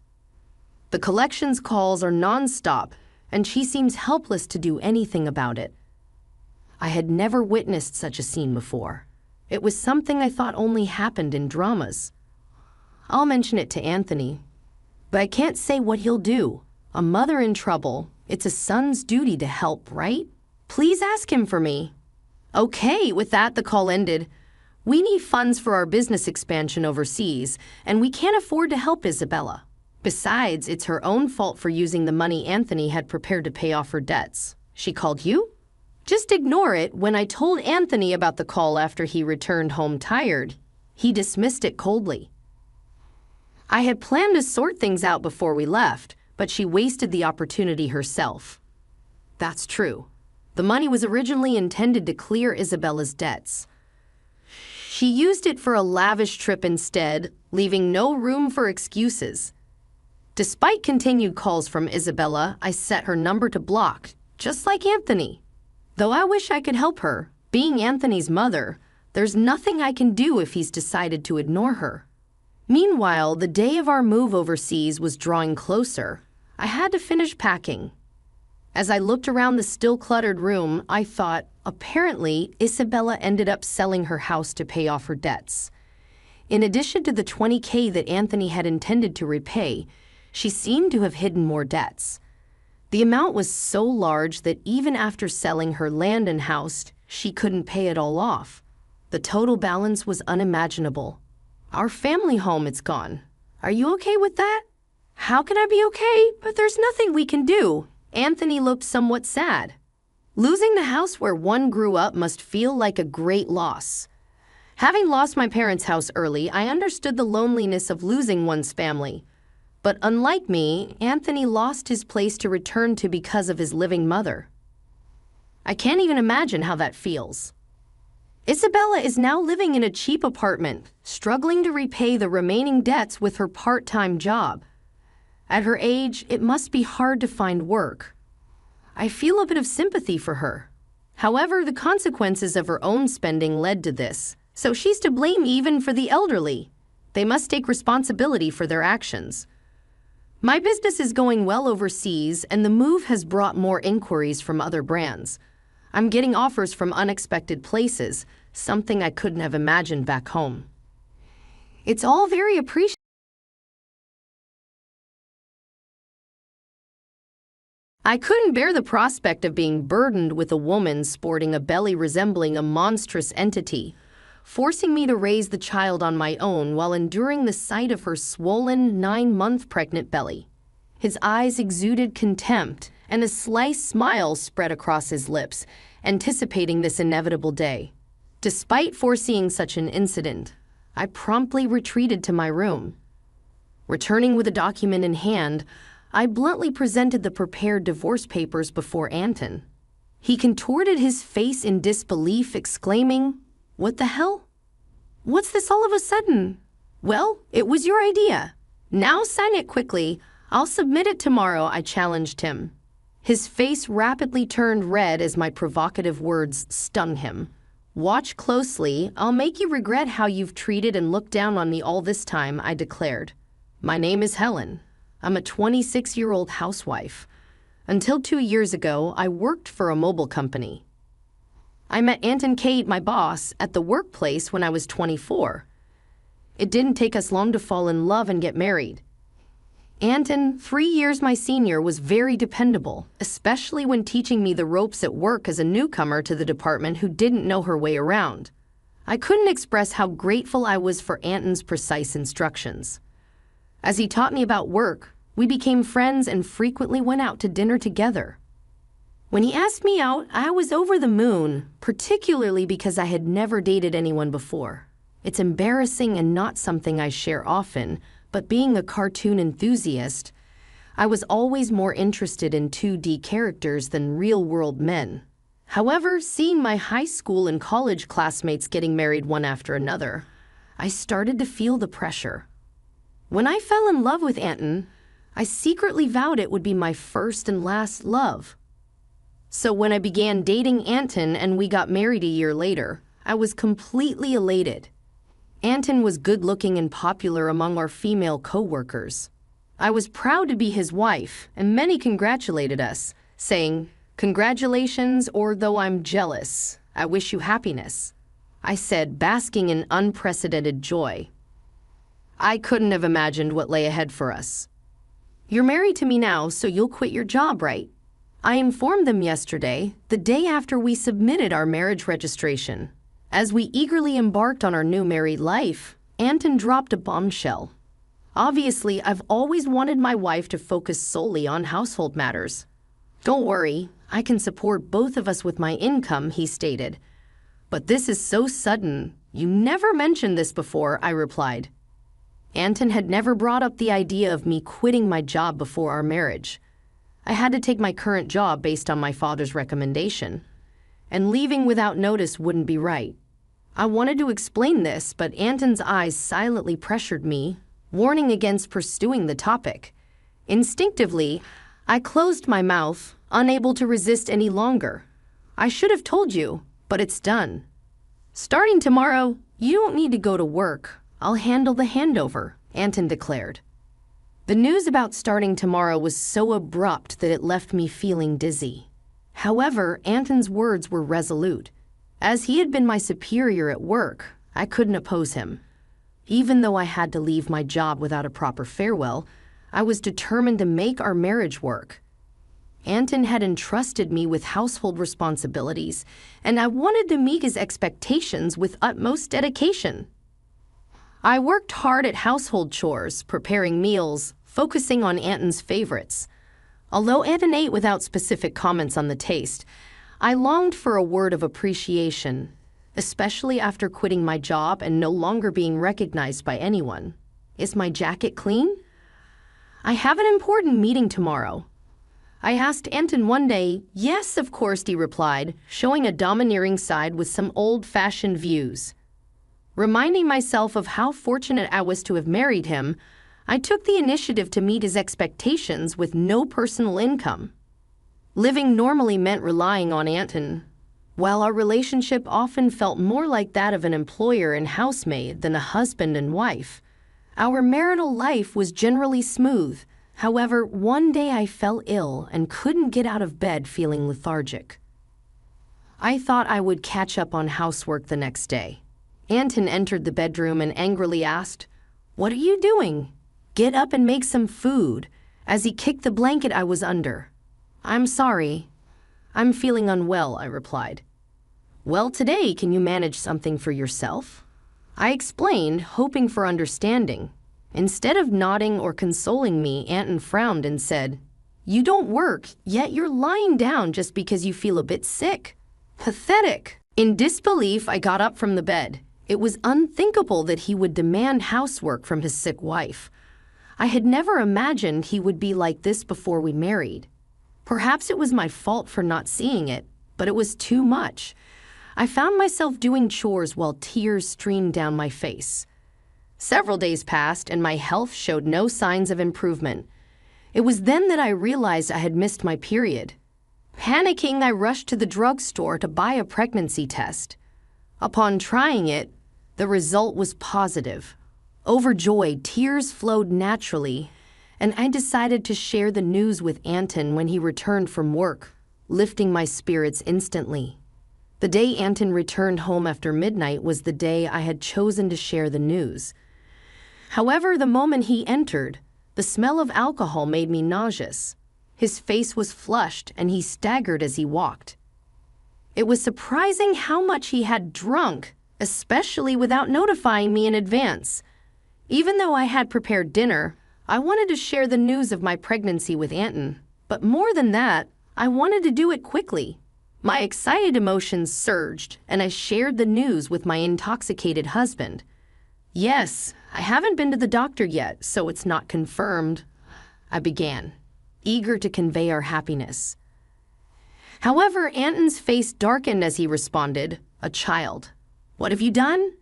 [SPEAKER 2] The collections calls are nonstop, and she seems helpless to do anything about it. I had never witnessed such a scene before. It was something I thought only happened in dramas. I'll mention it to Anthony, but I can't say what he'll do. A mother in trouble, it's a son's duty to help, right? Please ask him for me. Okay, with that, the call ended. We need funds for our business expansion overseas, and we can't afford to help Isabella. Besides, it's her own fault for using the money Anthony had prepared to pay off her debts. She called you? Just ignore it. When I told Anthony about the call after he returned home tired, he dismissed it coldly. I had planned to sort things out before we left, but she wasted the opportunity herself. That's true. The money was originally intended to clear Isabella's debts. she used it for a lavish trip instead, leaving no room for excuses. Despite continued calls from Isabella, I set her number to blocked, just like Anthony. Though I wish I could help her, being Anthony's mother, there's nothing I can do if he's decided to ignore her. Meanwhile, the day of our move overseas was drawing closer. I had to finish packing. As I looked around the still cluttered room, I thought, apparently, Isabella ended up selling her house to pay off her debts. In addition to the $20,000 that Anthony had intended to repay, she seemed to have hidden more debts. The amount was so large that even after selling her land and house, she couldn't pay it all off. The total balance was unimaginable. Our family home, it's gone. Are you okay with that? How can I be okay? But there's nothing we can do. Anthony looked somewhat sad. Losing the house where one grew up must feel like a great loss. Having lost my parents' house early, I understood the loneliness of losing one's family. But unlike me, Anthony lost his place to return to because of his living mother. I can't even imagine how that feels. Isabella is now living in a cheap apartment, struggling to repay the remaining debts with her part-time job. At her age, it must be hard to find work. I feel a bit of sympathy for her. However, the consequences of her own spending led to this, so she's to blame even for the elderly. They must take responsibility for their actions. My business is going well overseas, and the move has brought more inquiries from other brands. I'm getting offers from unexpected places, something I couldn't have imagined back home. It's all very appreciated. I couldn't bear the prospect of being burdened with a woman sporting a belly resembling a monstrous entity, forcing me to raise the child on my own while enduring the sight of her swollen 9-month pregnant belly. His eyes exuded contempt, and a sly smile spread across his lips, anticipating this inevitable day. Despite foreseeing such an incident, I promptly retreated to my room. Returning with a document in hand, I bluntly presented the prepared divorce papers before Anton. He contorted his face in disbelief, exclaiming, "What the hell? What's this all of a sudden?" "Well, it was your idea. Now sign it quickly. I'll submit it tomorrow," I challenged him. His face rapidly turned red as my provocative words stung him. "Watch closely. I'll make you regret how you've treated and looked down on me all this time," I declared. "My name is Helen. I'm a 26-year-old housewife. Until 2 years ago, I worked for a mobile company. I met Anton Kate, my boss, at the workplace when I was 24. It didn't take us long to fall in love and get married. Anton, 3 years my senior, was very dependable, especially when teaching me the ropes at work as a newcomer to the department who didn't know her way around. I couldn't express how grateful I was for Anton's precise instructions. As he taught me about work, we became friends and frequently went out to dinner together. When he asked me out, I was over the moon, particularly because I had never dated anyone before. It's embarrassing and not something I share often, but being a cartoon enthusiast, I was always more interested in 2D characters than real-world men. However, seeing my high school and college classmates getting married one after another, I started to feel the pressure. When I fell in love with Anton, I secretly vowed it would be my first and last love. So when I began dating Anton and we got married a year later, I was completely elated. Anton was good-looking and popular among our female co-workers. I was proud to be his wife, and many congratulated us, saying, "Congratulations, or though I'm jealous, I wish you happiness," I said, basking in unprecedented joy. I couldn't have imagined what lay ahead for us. "You're married to me now, so you'll quit your job, right?" I informed them yesterday, the day after we submitted our marriage registration. As we eagerly embarked on our new married life, Anton dropped a bombshell. "Obviously, I've always wanted my wife to focus solely on household matters. Don't worry, I can support both of us with my income," he stated. "But this is so sudden. You never mentioned this before," I replied. Anton had never brought up the idea of me quitting my job before our marriage. I had to take my current job based on my father's recommendation, and leaving without notice wouldn't be right. I wanted to explain this, but Anton's eyes silently pressured me, warning against pursuing the topic. Instinctively, I closed my mouth, unable to resist any longer. I should have told you, but it's done. Starting tomorrow, you don't need to go to work. I'll handle the handover, Anton declared. The news about starting tomorrow was so abrupt that it left me feeling dizzy. However, Anton's words were resolute. As he had been my superior at work, I couldn't oppose him. Even though I had to leave my job without a proper farewell, I was determined to make our marriage work. Anton had entrusted me with household responsibilities, and I wanted to meet his expectations with utmost dedication. I worked hard at household chores, preparing meals, focusing on Anton's favorites. Although Anton ate without specific comments on the taste, I longed for a word of appreciation, especially after quitting my job and no longer being recognized by anyone. Is my jacket clean? I have an important meeting tomorrow. I asked Anton one day. Yes, of course, he replied, showing a domineering side with some old-fashioned views. Reminding myself of how fortunate I was to have married him, I took the initiative to meet his expectations with no personal income. Living normally meant relying on Anton. While our relationship often felt more like that of an employer and housemaid than a husband and wife, our marital life was generally smooth. However, one day I fell ill and couldn't get out of bed, feeling lethargic. I thought I would catch up on housework the next day. Anton entered the bedroom and angrily asked, "What are you doing? Get up and make some food," as he kicked the blanket I was under. "I'm sorry. I'm feeling unwell," I replied. "Well, today, can you manage something for yourself?" I explained, hoping for understanding. Instead of nodding or consoling me, Anton frowned and said, "You don't work, yet you're lying down just because you feel a bit sick. Pathetic." In disbelief, I got up from the bed. It was unthinkable that he would demand housework from his sick wife. I had never imagined he would be like this before we married. Perhaps it was my fault for not seeing it, but it was too much. I found myself doing chores while tears streamed down my face. Several days passed, and my health showed no signs of improvement. It was then that I realized I had missed my period. Panicking, I rushed to the drugstore to buy a pregnancy test. Upon trying it, the result was positive. Overjoyed, tears flowed naturally, and I decided to share the news with Anton when he returned from work, lifting my spirits instantly. The day Anton returned home after midnight was the day I had chosen to share the news. However, the moment he entered, the smell of alcohol made me nauseous. His face was flushed, and he staggered as he walked. It was surprising how much he had drunk, especially without notifying me in advance. Even though I had prepared dinner, I wanted to share the news of my pregnancy with Anton. But more than that, I wanted to do it quickly. My excited emotions surged, and I shared the news with my intoxicated husband. "Yes, I haven't been to the doctor yet, so it's not confirmed," I began, eager to convey our happiness. However, Anton's face darkened as he responded, "A child. What have you done?"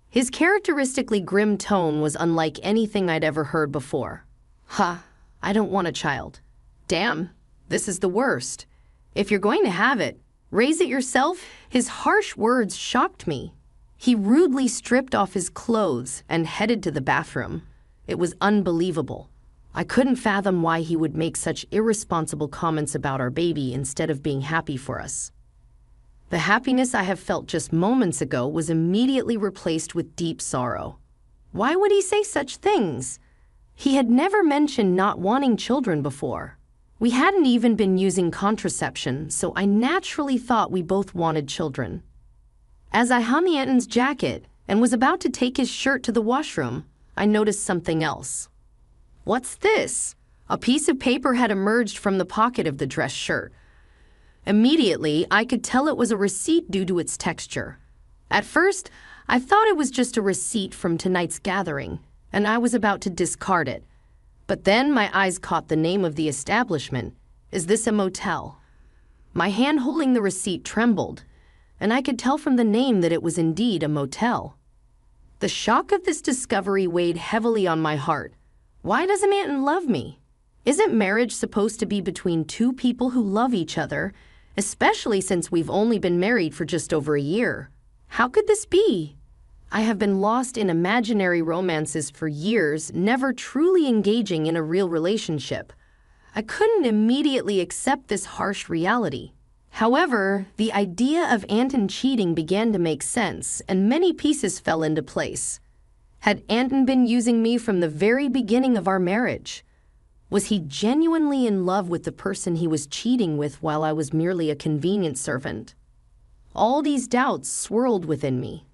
[SPEAKER 2] His characteristically grim tone was unlike anything I'd ever heard before. "Ha, I don't want a child." "Damn, this is the worst. If you're going to have it, raise it yourself." His harsh words shocked me. He rudely stripped off his clothes and headed to the bathroom. It was unbelievable. I couldn't fathom why he would make such irresponsible comments about our baby instead of being happy for us. The happiness I have felt just moments ago was immediately replaced with deep sorrow. Why would he say such things? He had never mentioned not wanting children before. We hadn't even been using contraception, so I naturally thought we both wanted children. As I hung Anton's jacket and was about to take his shirt to the washroom, I noticed something else. "What's this?" A piece of paper had emerged from the pocket of the dress shirt. Immediately, I could tell it was a receipt due to its texture. At first, I thought it was just a receipt from tonight's gathering, and I was about to discard it. But then my eyes caught the name of the establishment. "Is this a motel?" My hand holding the receipt trembled, and I could tell from the name that it was indeed a motel. The shock of this discovery weighed heavily on my heart. Why doesn't Anton love me? Isn't marriage supposed to be between two people who love each other, especially since we've only been married for just over a year? How could this be? I have been lost in imaginary romances for years, never truly engaging in a real relationship. I couldn't immediately accept this harsh reality. However, the idea of Anton cheating began to make sense, and many pieces fell into place. Had Anton been using me from the very beginning of our marriage? Was he genuinely in love with the person he was cheating with while I was merely a convenient servant? All these doubts swirled within me.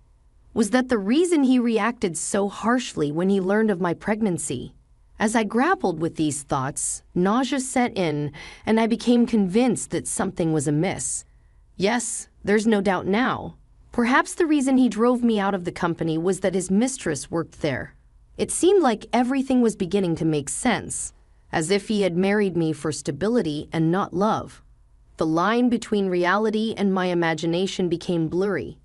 [SPEAKER 2] Was that the reason he reacted so harshly when he learned of my pregnancy? As I grappled with these thoughts, nausea set in, and I became convinced that something was amiss. Yes, there's no doubt now. Perhaps the reason he drove me out of the company was that his mistress worked there. It seemed like everything was beginning to make sense, as if he had married me for stability and not love. The line between reality and my imagination became blurry.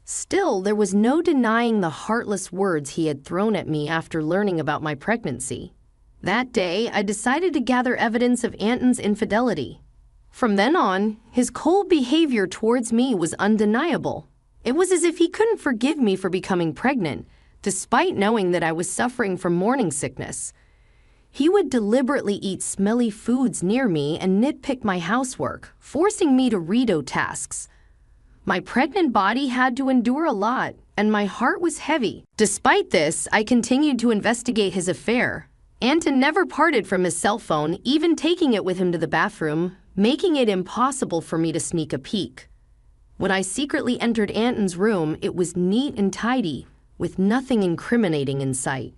[SPEAKER 2] Still, there was no denying the heartless words he had thrown at me after learning about my pregnancy. That day, I decided to gather evidence of Anton's infidelity. From then on, his cold behavior towards me was undeniable. It was as if he couldn't forgive me for becoming pregnant, despite knowing that I was suffering from morning sickness. He would deliberately eat smelly foods near me and nitpick my housework, forcing me to redo tasks. My pregnant body had to endure a lot, and my heart was heavy. Despite this, I continued to investigate his affair. Anton never parted from his cell phone, even taking it with him to the bathroom, making it impossible for me to sneak a peek. When I secretly entered Anton's room, it was neat and tidy, with nothing incriminating in sight.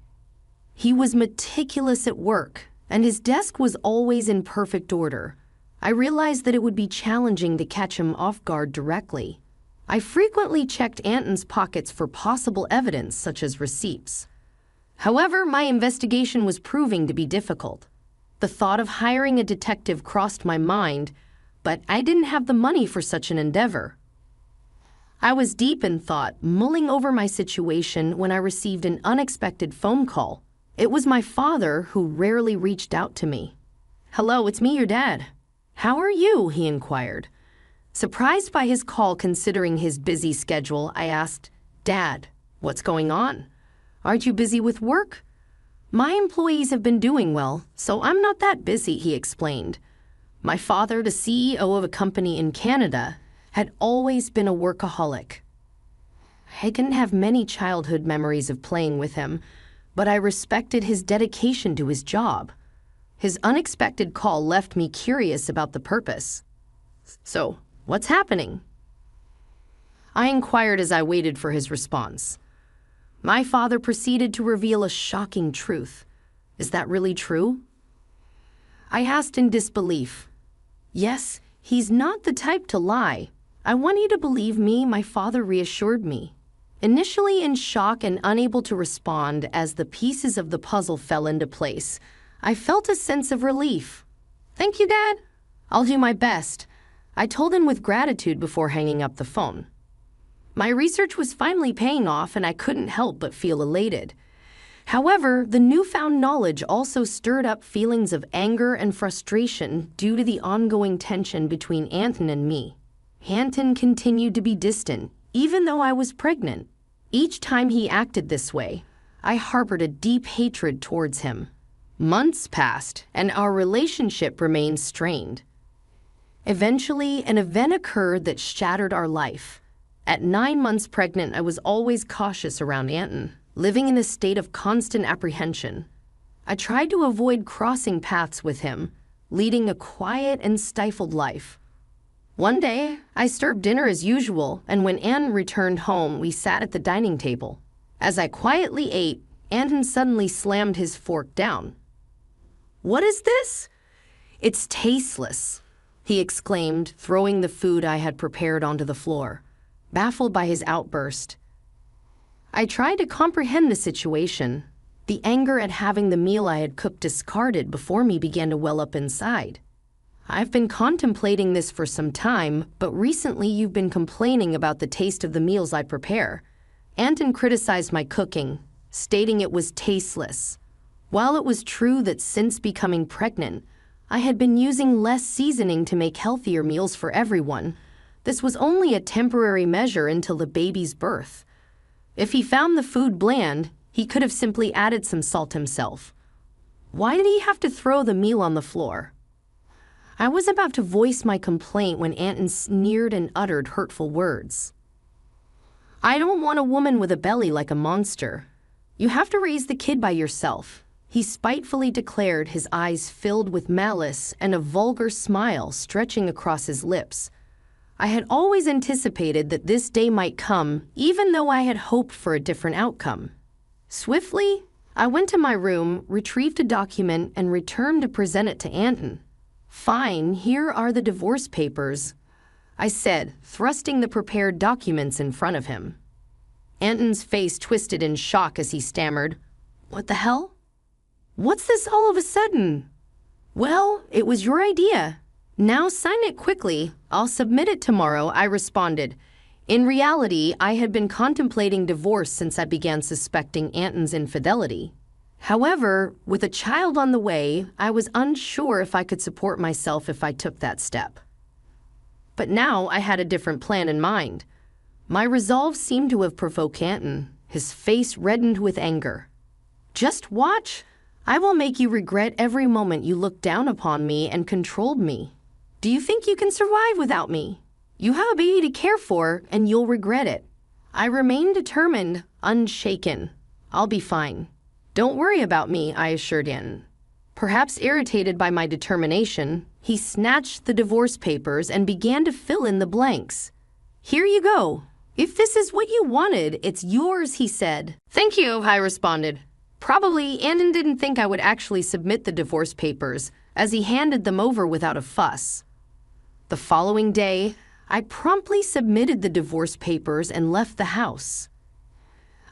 [SPEAKER 2] He was meticulous at work, and his desk was always in perfect order. I realized that it would be challenging to catch him off guard directly. I frequently checked Anton's pockets for possible evidence, such as receipts. However, my investigation was proving to be difficult. The thought of hiring a detective crossed my mind, but I didn't have the money for such an endeavor. I was deep in thought, mulling over my situation when I received an unexpected phone call. It was my father, who rarely reached out to me. "Hello, it's me, your dad." "How are you?" he inquired. Surprised by his call considering his busy schedule, I asked, "Dad, what's going on? Aren't you busy with work?" "My employees have been doing well, so I'm not that busy," he explained. My father, the CEO of a company in Canada, had always been a workaholic. I didn't have many childhood memories of playing with him, but I respected his dedication to his job. His unexpected call left me curious about the purpose. "So, what's happening?" I inquired as I waited for his response. My father proceeded to reveal a shocking truth. "Is that really true?" I asked in disbelief. "Yes, he's not the type to lie. I want you to believe me," my father reassured me. Initially in shock and unable to respond as the pieces of the puzzle fell into place, I felt a sense of relief. "Thank you, Dad. I'll do my best," I told him with gratitude before hanging up the phone. My research was finally paying off, and I couldn't help but feel elated. However, the newfound knowledge also stirred up feelings of anger and frustration due to the ongoing tension between Anton and me. Anton continued to be distant, even though I was pregnant. Each time he acted this way, I harbored a deep hatred towards him. Months passed, and our relationship remained strained. Eventually, an event occurred that shattered our life. At 9 months pregnant, I was always cautious around Anton, living in a state of constant apprehension. I tried to avoid crossing paths with him, leading a quiet and stifled life. One day, I served dinner as usual, and when Anton returned home, we sat at the dining table. As I quietly ate, Anton suddenly slammed his fork down. "What is this?" "It's tasteless," he exclaimed, throwing the food I had prepared onto the floor. Baffled by his outburst, I tried to comprehend the situation. The anger at having the meal I had cooked discarded before me began to well up inside. I've been contemplating this for some time, but recently you've been complaining about the taste of the meals I prepare. Anton criticized my cooking, stating it was tasteless. While it was true that since becoming pregnant, I had been using less seasoning to make healthier meals for everyone, this was only a temporary measure until the baby's birth. If he found the food bland, he could have simply added some salt himself. Why did he have to throw the meal on the floor? I was about to voice my complaint when Anton sneered and uttered hurtful words. I don't want a woman with a belly like a monster. You have to raise the kid by yourself, he spitefully declared, his eyes filled with malice and a vulgar smile stretching across his lips. I had always anticipated that this day might come, even though I had hoped for a different outcome. Swiftly, I went to my room, retrieved a document, and returned to present it to Anton. Fine, here are the divorce papers, I said, thrusting the prepared documents in front of him. Anton's face twisted in shock as he stammered, "What the hell? What's this all of a sudden?" "Well, it was your idea. Now sign it quickly. I'll submit it tomorrow," I responded. In reality, I had been contemplating divorce since I began suspecting Anton's infidelity. However, with a child on the way, I was unsure if I could support myself if I took that step. But now I had a different plan in mind. My resolve seemed to have provoked Anton. His face reddened with anger. "Just watch. I will make you regret every moment you looked down upon me and controlled me. Do you think you can survive without me? You have a baby to care for, and you'll regret it." I remained determined, unshaken. "I'll be fine. Don't worry about me," I assured Anton. Perhaps irritated by my determination, he snatched the divorce papers and began to fill in the blanks. "Here you go. If this is what you wanted, it's yours," he said. "Thank you," I responded. Probably Anton didn't think I would actually submit the divorce papers, as he handed them over without a fuss. The following day, I promptly submitted the divorce papers and left the house.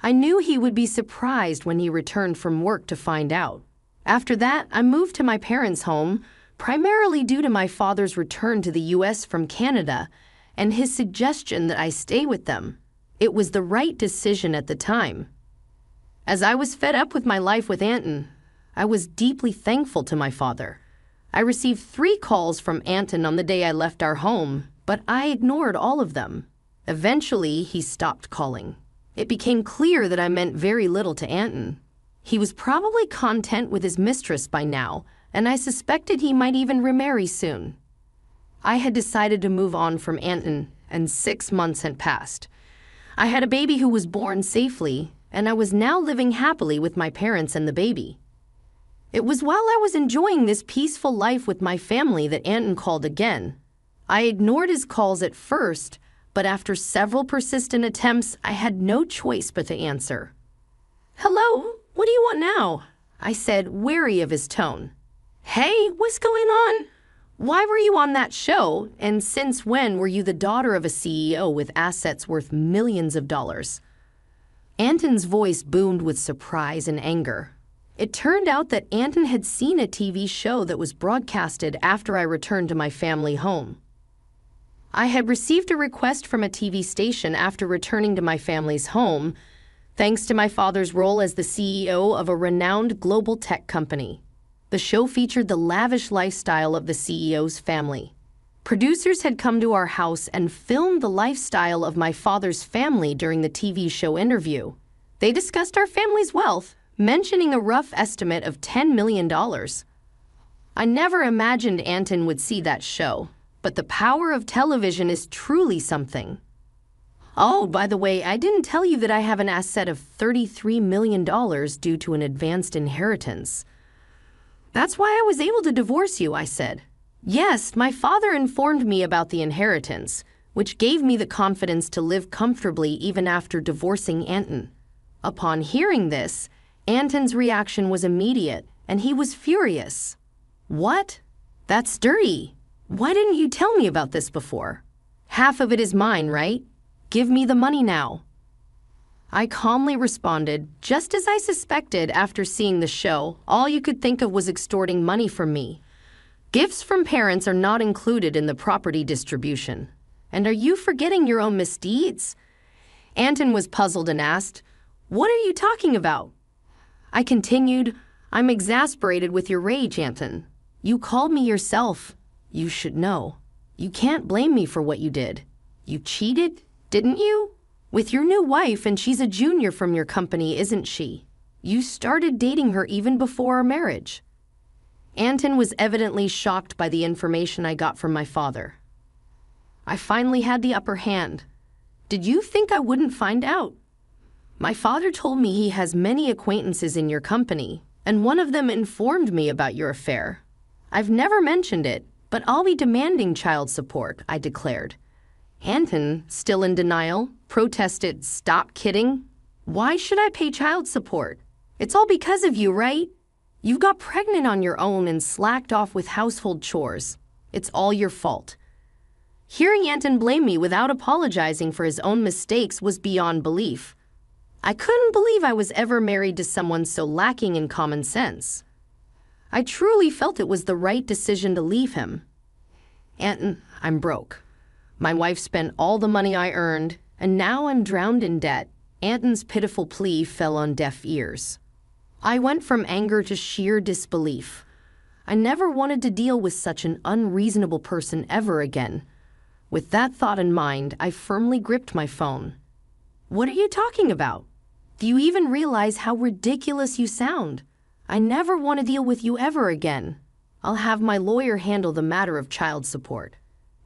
[SPEAKER 2] I knew he would be surprised when he returned from work to find out. After that, I moved to my parents' home, primarily due to my father's return to the U.S. from Canada and his suggestion that I stay with them. It was the right decision at the time. As I was fed up with my life with Anton, I was deeply thankful to my father. I received 3 calls from Anton on the day I left our home, but I ignored all of them. Eventually, he stopped calling. It became clear that I meant very little to Anton. He was probably content with his mistress by now, and I suspected he might even remarry soon. I had decided to move on from Anton, and 6 months had passed. I had a baby who was born safely, and I was now living happily with my parents and the baby. It was while I was enjoying this peaceful life with my family that Anton called again. I ignored his calls at first, but after several persistent attempts, I had no choice but to answer. "Hello, what do you want now?" I said, wary of his tone. "Hey, what's going on? Why were you on that show, and since when were you the daughter of a CEO with assets worth millions of dollars?" Anton's voice boomed with surprise and anger. It turned out that Anton had seen a TV show that was broadcasted after I returned to my family home. I had received a request from a TV station after returning to my family's home, thanks to my father's role as the CEO of a renowned global tech company. The show featured the lavish lifestyle of the CEO's family. Producers had come to our house and filmed the lifestyle of my father's family during the TV show interview. They discussed our family's wealth, mentioning a rough estimate of $10 million. I never imagined Anton would see that show, but the power of television is truly something. Oh, by the way, I didn't tell you that I have an asset of $33 million due to an advanced inheritance. That's why I was able to divorce you, I said. Yes, my father informed me about the inheritance, which gave me the confidence to live comfortably even after divorcing Anton. Upon hearing this, Anton's reaction was immediate, and he was furious. "What? That's dirty. Why didn't you tell me about this before? Half of it is mine, right? Give me the money now." I calmly responded, just as I suspected after seeing the show, all you could think of was extorting money from me. Gifts from parents are not included in the property distribution. And are you forgetting your own misdeeds? Anton was puzzled and asked, "What are you talking about?" I continued, "I'm exasperated with your rage, Anton. You called me yourself. You should know. You can't blame me for what you did. You cheated, didn't you? With your new wife, and she's a junior from your company, isn't she? You started dating her even before our marriage." Anton was evidently shocked by the information I got from my father. I finally had the upper hand. Did you think I wouldn't find out? My father told me he has many acquaintances in your company, and one of them informed me about your affair. I've never mentioned it, but I'll be demanding child support, I declared. Anton, still in denial, protested, "Stop kidding. Why should I pay child support? It's all because of you, right? You got pregnant on your own and slacked off with household chores. It's all your fault." Hearing Anton blame me without apologizing for his own mistakes was beyond belief. I couldn't believe I was ever married to someone so lacking in common sense. I truly felt it was the right decision to leave him. Anton, I'm broke. My wife spent all the money I earned, and now I'm drowned in debt. Anton's pitiful plea fell on deaf ears. I went from anger to sheer disbelief. I never wanted to deal with such an unreasonable person ever again. With that thought in mind, I firmly gripped my phone. "What are you talking about? Do you even realize how ridiculous you sound? I never want to deal with you ever again. I'll have my lawyer handle the matter of child support.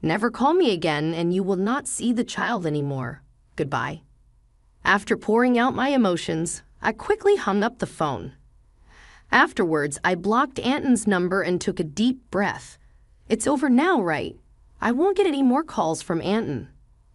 [SPEAKER 2] Never call me again, and you will not see the child anymore. Goodbye." After pouring out my emotions, I quickly hung up the phone. Afterwards, I blocked Anton's number and took a deep breath. It's over now, right? I won't get any more calls from Anton.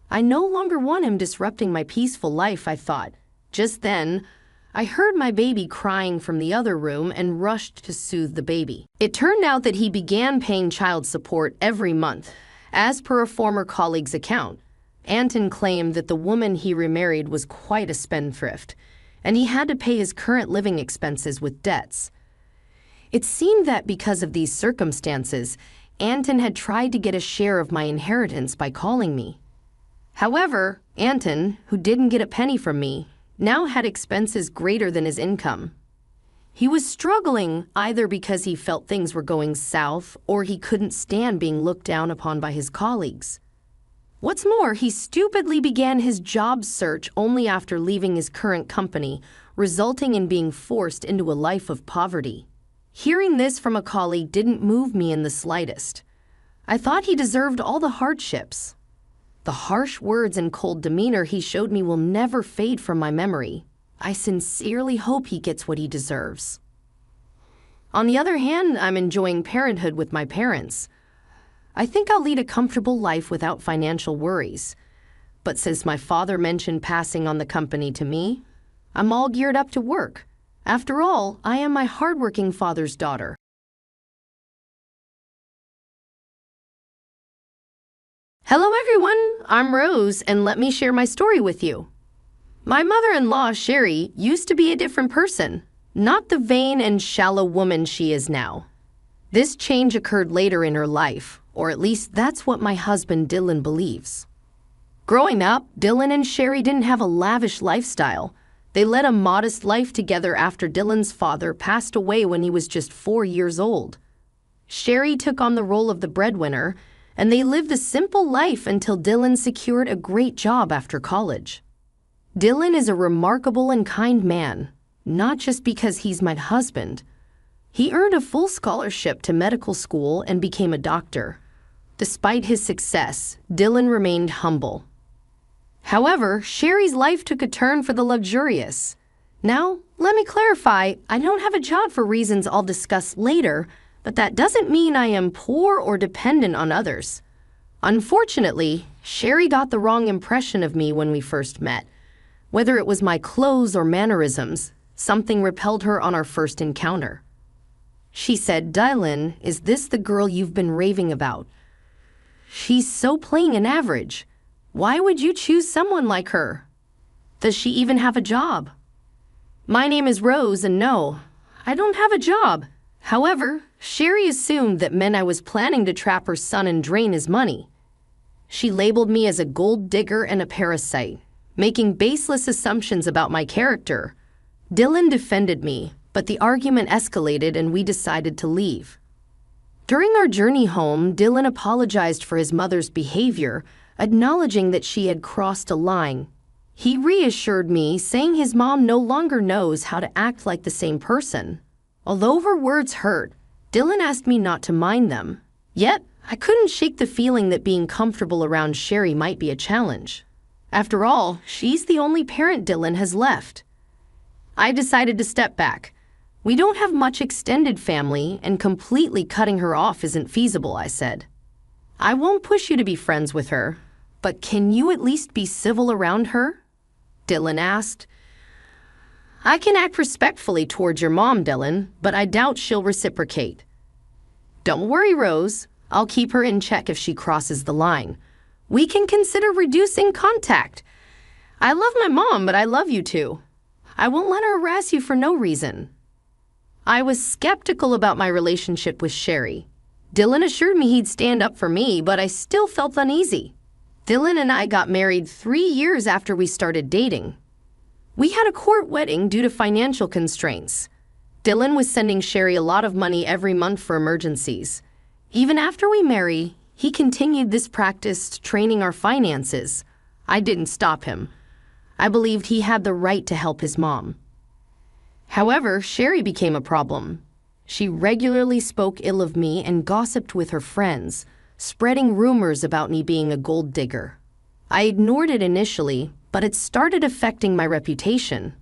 [SPEAKER 2] I no longer want him disrupting my peaceful life, I thought. Just then, I heard my baby crying from the other room and rushed to soothe the baby. It turned out that he began paying child support every month. As per a former colleague's account, Anton claimed that the woman he remarried was quite a spendthrift, and he had to pay his current living expenses with debts. It seemed that because of these circumstances, Anton had tried to get a share of my inheritance by calling me. However, Anton, who didn't get a penny from me, now had expenses greater than his income. He was struggling either because he felt things were going south or he couldn't stand being looked down upon by his colleagues. What's more, he stupidly began his job search only after leaving his current company, resulting in being forced into a life of poverty. Hearing this from a colleague didn't move me in the slightest. I thought he deserved all the hardships. The harsh words and cold demeanor he showed me will never fade from my memory. I sincerely hope he gets what he deserves. On the other hand, I'm enjoying parenthood with my parents. I think I'll lead a comfortable life without financial worries. But since my father mentioned passing on the company to me, I'm all geared up to work. After all, I am my hardworking father's daughter. Hello everyone, I'm Rose, and let me share my story with you. My mother-in-law, Sherry, used to be a different person, not the vain and shallow woman she is now. This change occurred later in her life, or at least that's what my husband Dylan believes. Growing up, Dylan and Sherry didn't have a lavish lifestyle. They led a modest life together after Dylan's father passed away when he was just 4 years old. Sherry took on the role of the breadwinner, and they lived a simple life until Dylan secured a great job after college. Dylan is a remarkable and kind man, not just because he's my husband. He earned a full scholarship to medical school and became a doctor. Despite his success, Dylan remained humble. However, Sherry's life took a turn for the luxurious. Now, let me clarify, I don't have a job for reasons I'll discuss later, but that doesn't mean I am poor or dependent on others. Unfortunately, Sherry got the wrong impression of me when we first met. Whether it was my clothes or mannerisms, something repelled her on our first encounter. She said, "Dylan, is this the girl you've been raving about? She's so plain and average. Why would you choose someone like her? Does she even have a job?" My name is Rose, and no, I don't have a job. However, Sherry assumed that meant I was planning to trap her son and drain his money. She labeled me as a gold digger and a parasite, making baseless assumptions about my character. Dylan defended me, but the argument escalated and we decided to leave. During our journey home, Dylan apologized for his mother's behavior, acknowledging that she had crossed a line. He reassured me, saying his mom no longer knows how to act like the same person. Although her words hurt, Dylan asked me not to mind them. Yet, I couldn't shake the feeling that being comfortable around Sherry might be a challenge. After all, she's the only parent Dylan has left. I decided to step back. We don't have much extended family, and completely cutting her off isn't feasible, I said. I won't push you to be friends with her, but can you at least be civil around her? Dylan asked. I can act respectfully towards your mom, Dylan, but I doubt she'll reciprocate. Don't worry, Rose. I'll keep her in check if she crosses the line. We can consider reducing contact. I love my mom, but I love you too. I won't let her harass you for no reason. I was skeptical about my relationship with Sherry. Dylan assured me he'd stand up for me, but I still felt uneasy. Dylan and I got married 3 years after we started dating. We had a court wedding due to financial constraints. Dylan was sending Sherry a lot of money every month for emergencies. Even after we married, he continued this practice, training our finances. I didn't stop him. I believed he had the right to help his mom. However, Sherry became a problem. She regularly spoke ill of me and gossiped with her friends, spreading rumors about me being a gold digger. I ignored it initially, but it started affecting my reputation.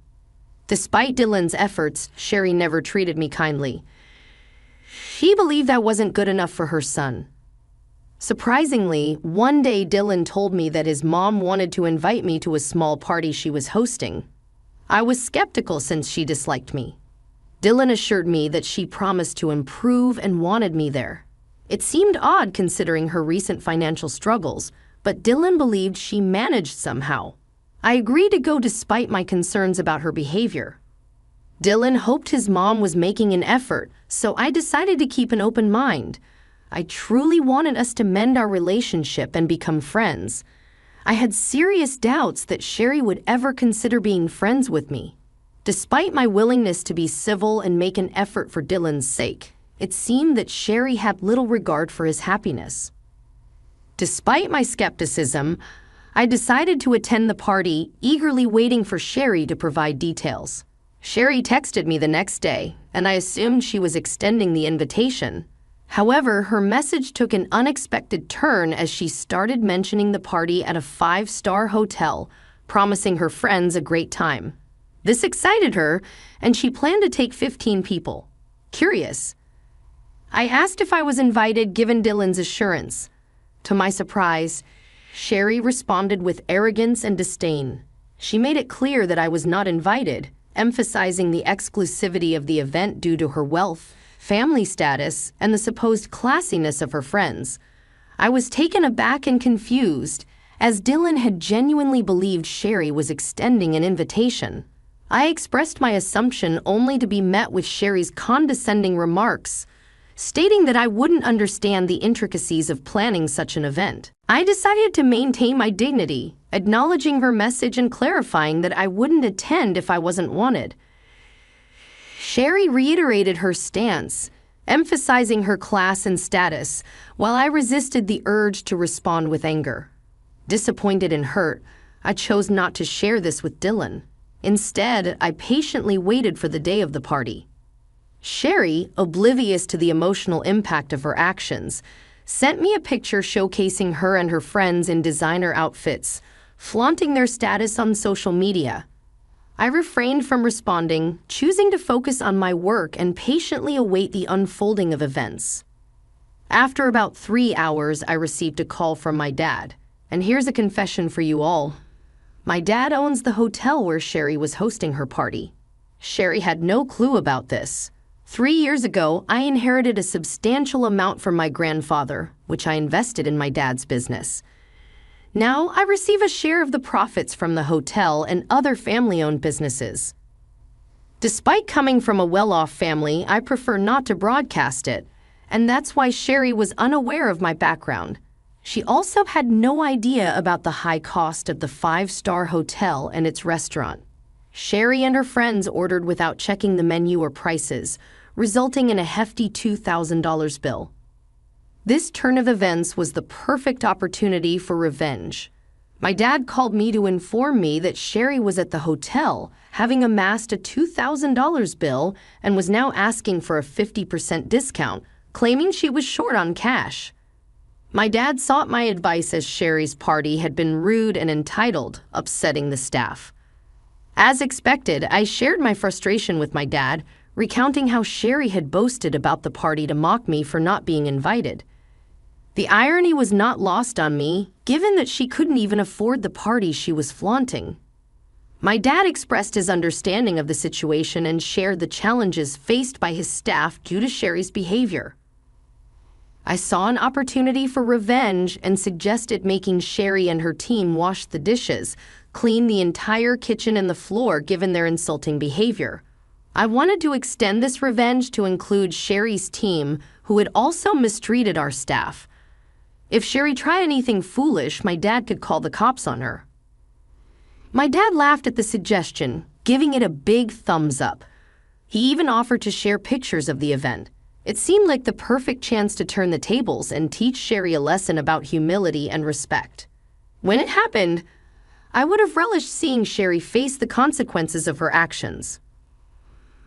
[SPEAKER 2] Despite Dylan's efforts, Sherry never treated me kindly. She believed I wasn't good enough for her son. Surprisingly, one day Dylan told me that his mom wanted to invite me to a small party she was hosting. I was skeptical since she disliked me. Dylan assured me that she promised to improve and wanted me there. It seemed odd considering her recent financial struggles, but Dylan believed she managed somehow. I agreed to go despite my concerns about her behavior. Dylan hoped his mom was making an effort, so I decided to keep an open mind. I truly wanted us to mend our relationship and become friends. I had serious doubts that Sherry would ever consider being friends with me. Despite my willingness to be civil and make an effort for Dylan's sake, it seemed that Sherry had little regard for his happiness. Despite my skepticism, I decided to attend the party, eagerly waiting for Sherry to provide details. Sherry texted me the next day, and I assumed she was extending the invitation. However, her message took an unexpected turn as she started mentioning the party at a 5-star hotel, promising her friends a great time. This excited her, and she planned to take 15 people. Curious. I asked if I was invited given Dylan's assurance. To my surprise, Sherry responded with arrogance and disdain. She made it clear that I was not invited, emphasizing the exclusivity of the event due to her wealth, family status, and the supposed classiness of her friends. I was taken aback and confused, as Dylan had genuinely believed Sherry was extending an invitation. I expressed my assumption only to be met with Sherry's condescending remarks, stating that I wouldn't understand the intricacies of planning such an event. I decided to maintain my dignity, acknowledging her message and clarifying that I wouldn't attend if I wasn't wanted. Sherry reiterated her stance, emphasizing her class and status, while I resisted the urge to respond with anger. Disappointed and hurt, I chose not to share this with Dylan. Instead, I patiently waited for the day of the party. Sherry, oblivious to the emotional impact of her actions, sent me a picture showcasing her and her friends in designer outfits, flaunting their status on social media. I refrained from responding, choosing to focus on my work and patiently await the unfolding of events. After about 3 hours, I received a call from my dad. And here's a confession for you all. My dad owns the hotel where Sherry was hosting her party. Sherry had no clue about this. 3 years ago, I inherited a substantial amount from my grandfather, which I invested in my dad's business. Now, I receive a share of the profits from the hotel and other family-owned businesses. Despite coming from a well-off family, I prefer not to broadcast it, and that's why Sherry was unaware of my background. She also had no idea about the high cost of the 5-star hotel and its restaurant. Sherry and her friends ordered without checking the menu or prices, resulting in a hefty $2,000 bill. This turn of events was the perfect opportunity for revenge. My dad called me to inform me that Sherry was at the hotel, having amassed a $2,000 bill, and was now asking for a 50% discount, claiming she was short on cash. My dad sought my advice as Sherry's party had been rude and entitled, upsetting the staff. As expected, I shared my frustration with my dad, recounting how Sherry had boasted about the party to mock me for not being invited. The irony was not lost on me, given that she couldn't even afford the party she was flaunting. My dad expressed his understanding of the situation and shared the challenges faced by his staff due to Sherry's behavior. I saw an opportunity for revenge and suggested making Sherry and her team wash the dishes, clean the entire kitchen and the floor given their insulting behavior. I wanted to extend this revenge to include Sherry's team, who had also mistreated our staff. If Sherry tried anything foolish, my dad could call the cops on her. My dad laughed at the suggestion, giving it a big thumbs up. He even offered to share pictures of the event. It seemed like the perfect chance to turn the tables and teach Sherry a lesson about humility and respect. When it happened, I would have relished seeing Sherry face the consequences of her actions.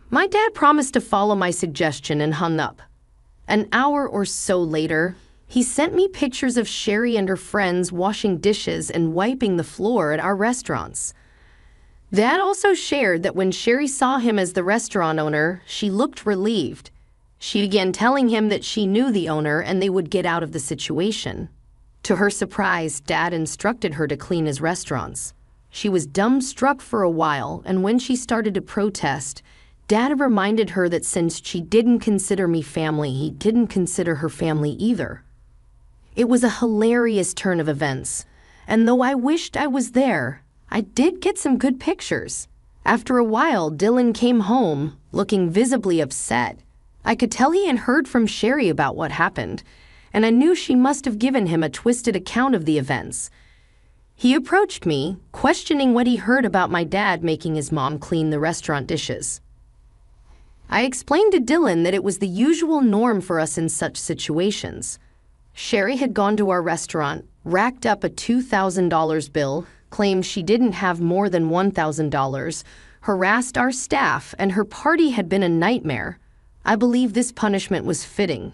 [SPEAKER 2] My dad promised to follow my suggestion and hung up. An hour or so later, he sent me pictures of Sherry and her friends washing dishes and wiping the floor at our restaurants. Dad also shared that when Sherry saw him as the restaurant owner, she looked relieved. She began telling him that she knew the owner and they would get out of the situation. To her surprise, Dad instructed her to clean his restaurants. She was dumbstruck for a while, and when she started to protest, Dad reminded her that since she didn't consider me family, he didn't consider her family either. It was a hilarious turn of events, and though I wished I was there, I did get some good pictures. After a while, Dylan came home, looking visibly upset. I could tell he had heard from Sherry about what happened, and I knew she must have given him a twisted account of the events. He approached me, questioning what he heard about my dad making his mom clean the restaurant dishes. I explained to Dylan that it was the usual norm for us in such situations. Sherry had gone to our restaurant, racked up a $2,000 bill, claimed she didn't have more than $1,000, harassed our staff, and her party had been a nightmare. I believe this punishment was fitting.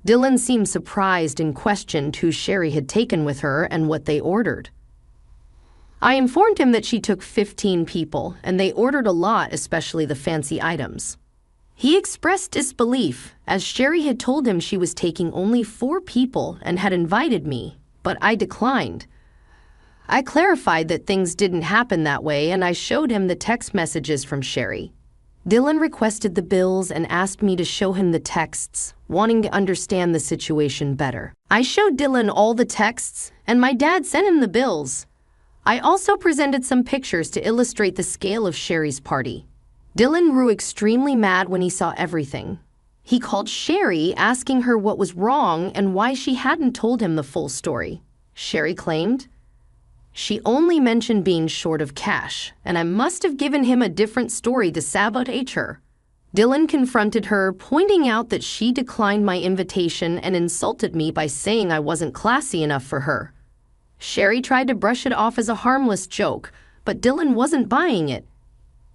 [SPEAKER 2] Dylan seemed surprised and questioned who Sherry had taken with her and what they ordered. I informed him that she took 15 people, and they ordered a lot, especially the fancy items. He expressed disbelief, as Sherry had told him she was taking only 4 people and had invited me, but I declined. I clarified that things didn't happen that way, and I showed him the text messages from Sherry. Dylan requested the bills and asked me to show him the texts, wanting to understand the situation better. I showed Dylan all the texts, and my dad sent him the bills. I also presented some pictures to illustrate the scale of Sherry's party. Dylan grew extremely mad when he saw everything. He called Sherry, asking her what was wrong and why she hadn't told him the full story. Sherry claimed she only mentioned being short of cash, and I must have given him a different story to sabotage her. Dylan confronted her, pointing out that she declined my invitation and insulted me by saying I wasn't classy enough for her. Sherry tried to brush it off as a harmless joke, but Dylan wasn't buying it.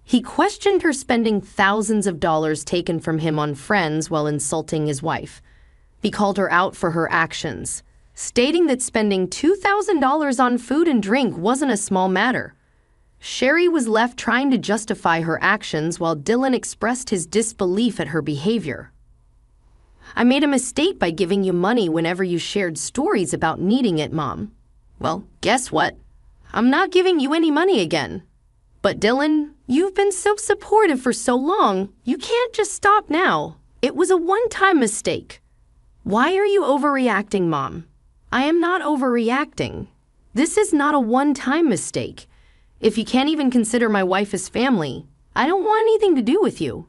[SPEAKER 2] He questioned her spending thousands of dollars taken from him on friends while insulting his wife. He called her out for her actions, stating that spending $2,000 on food and drink wasn't a small matter. Sherry was left trying to justify her actions while Dylan expressed his disbelief at her behavior. I made a mistake by giving you money whenever you shared stories about needing it, Mom. Well, guess what? I'm not giving you any money again. But Dylan, you've been so supportive for so long, you can't just stop now. It was a one-time mistake. Why are you overreacting, Mom? I am not overreacting. This is not a one-time mistake. If you can't even consider my wife as family, I don't want anything to do with you.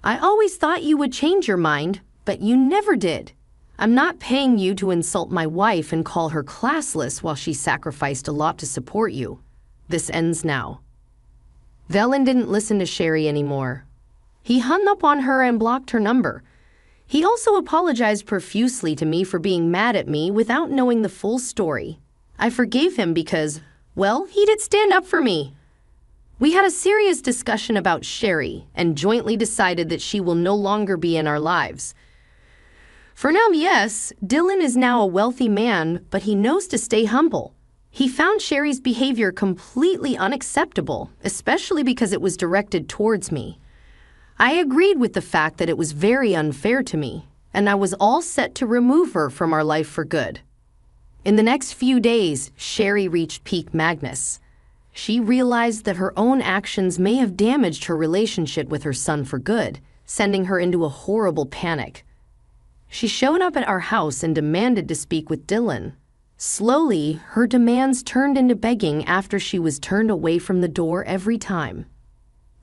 [SPEAKER 2] I always thought you would change your mind, but you never did. I'm not paying you to insult my wife and call her classless while she sacrificed a lot to support you. This ends now." Velen didn't listen to Sherry anymore. He hung up on her and blocked her number. He also apologized profusely to me for being mad at me without knowing the full story. I forgave him because, well, he did stand up for me. We had a serious discussion about Sherry and jointly decided that she will no longer be in our lives. For now, yes, Dylan is now a wealthy man, but he knows to stay humble. He found Sherry's behavior completely unacceptable, especially because it was directed towards me. I agreed with the fact that it was very unfair to me, and I was all set to remove her from our life for good. In the next few days, Sherry reached peak madness. She realized that her own actions may have damaged her relationship with her son for good, sending her into a horrible panic. She showed up at our house and demanded to speak with Dylan. Slowly, her demands turned into begging after she was turned away from the door every time.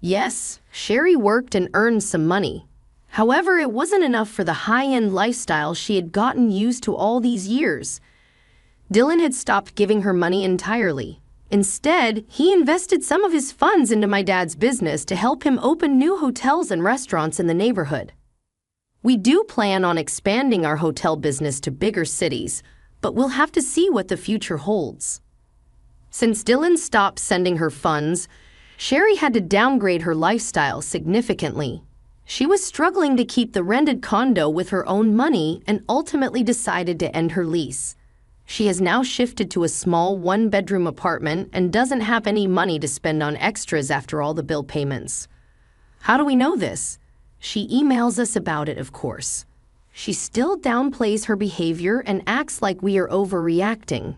[SPEAKER 2] Yes, Sherry worked and earned some money. However, it wasn't enough for the high-end lifestyle she had gotten used to all these years. Dylan had stopped giving her money entirely. Instead, he invested some of his funds into my dad's business to help him open new hotels and restaurants in the neighborhood. We do plan on expanding our hotel business to bigger cities, but we'll have to see what the future holds. Since Dylan stopped sending her funds, Sherry had to downgrade her lifestyle significantly. She was struggling to keep the rented condo with her own money and ultimately decided to end her lease. She has now shifted to a small one-bedroom apartment and doesn't have any money to spend on extras after all the bill payments. How do we know this? She emails us about it, of course. She still downplays her behavior and acts like we are overreacting.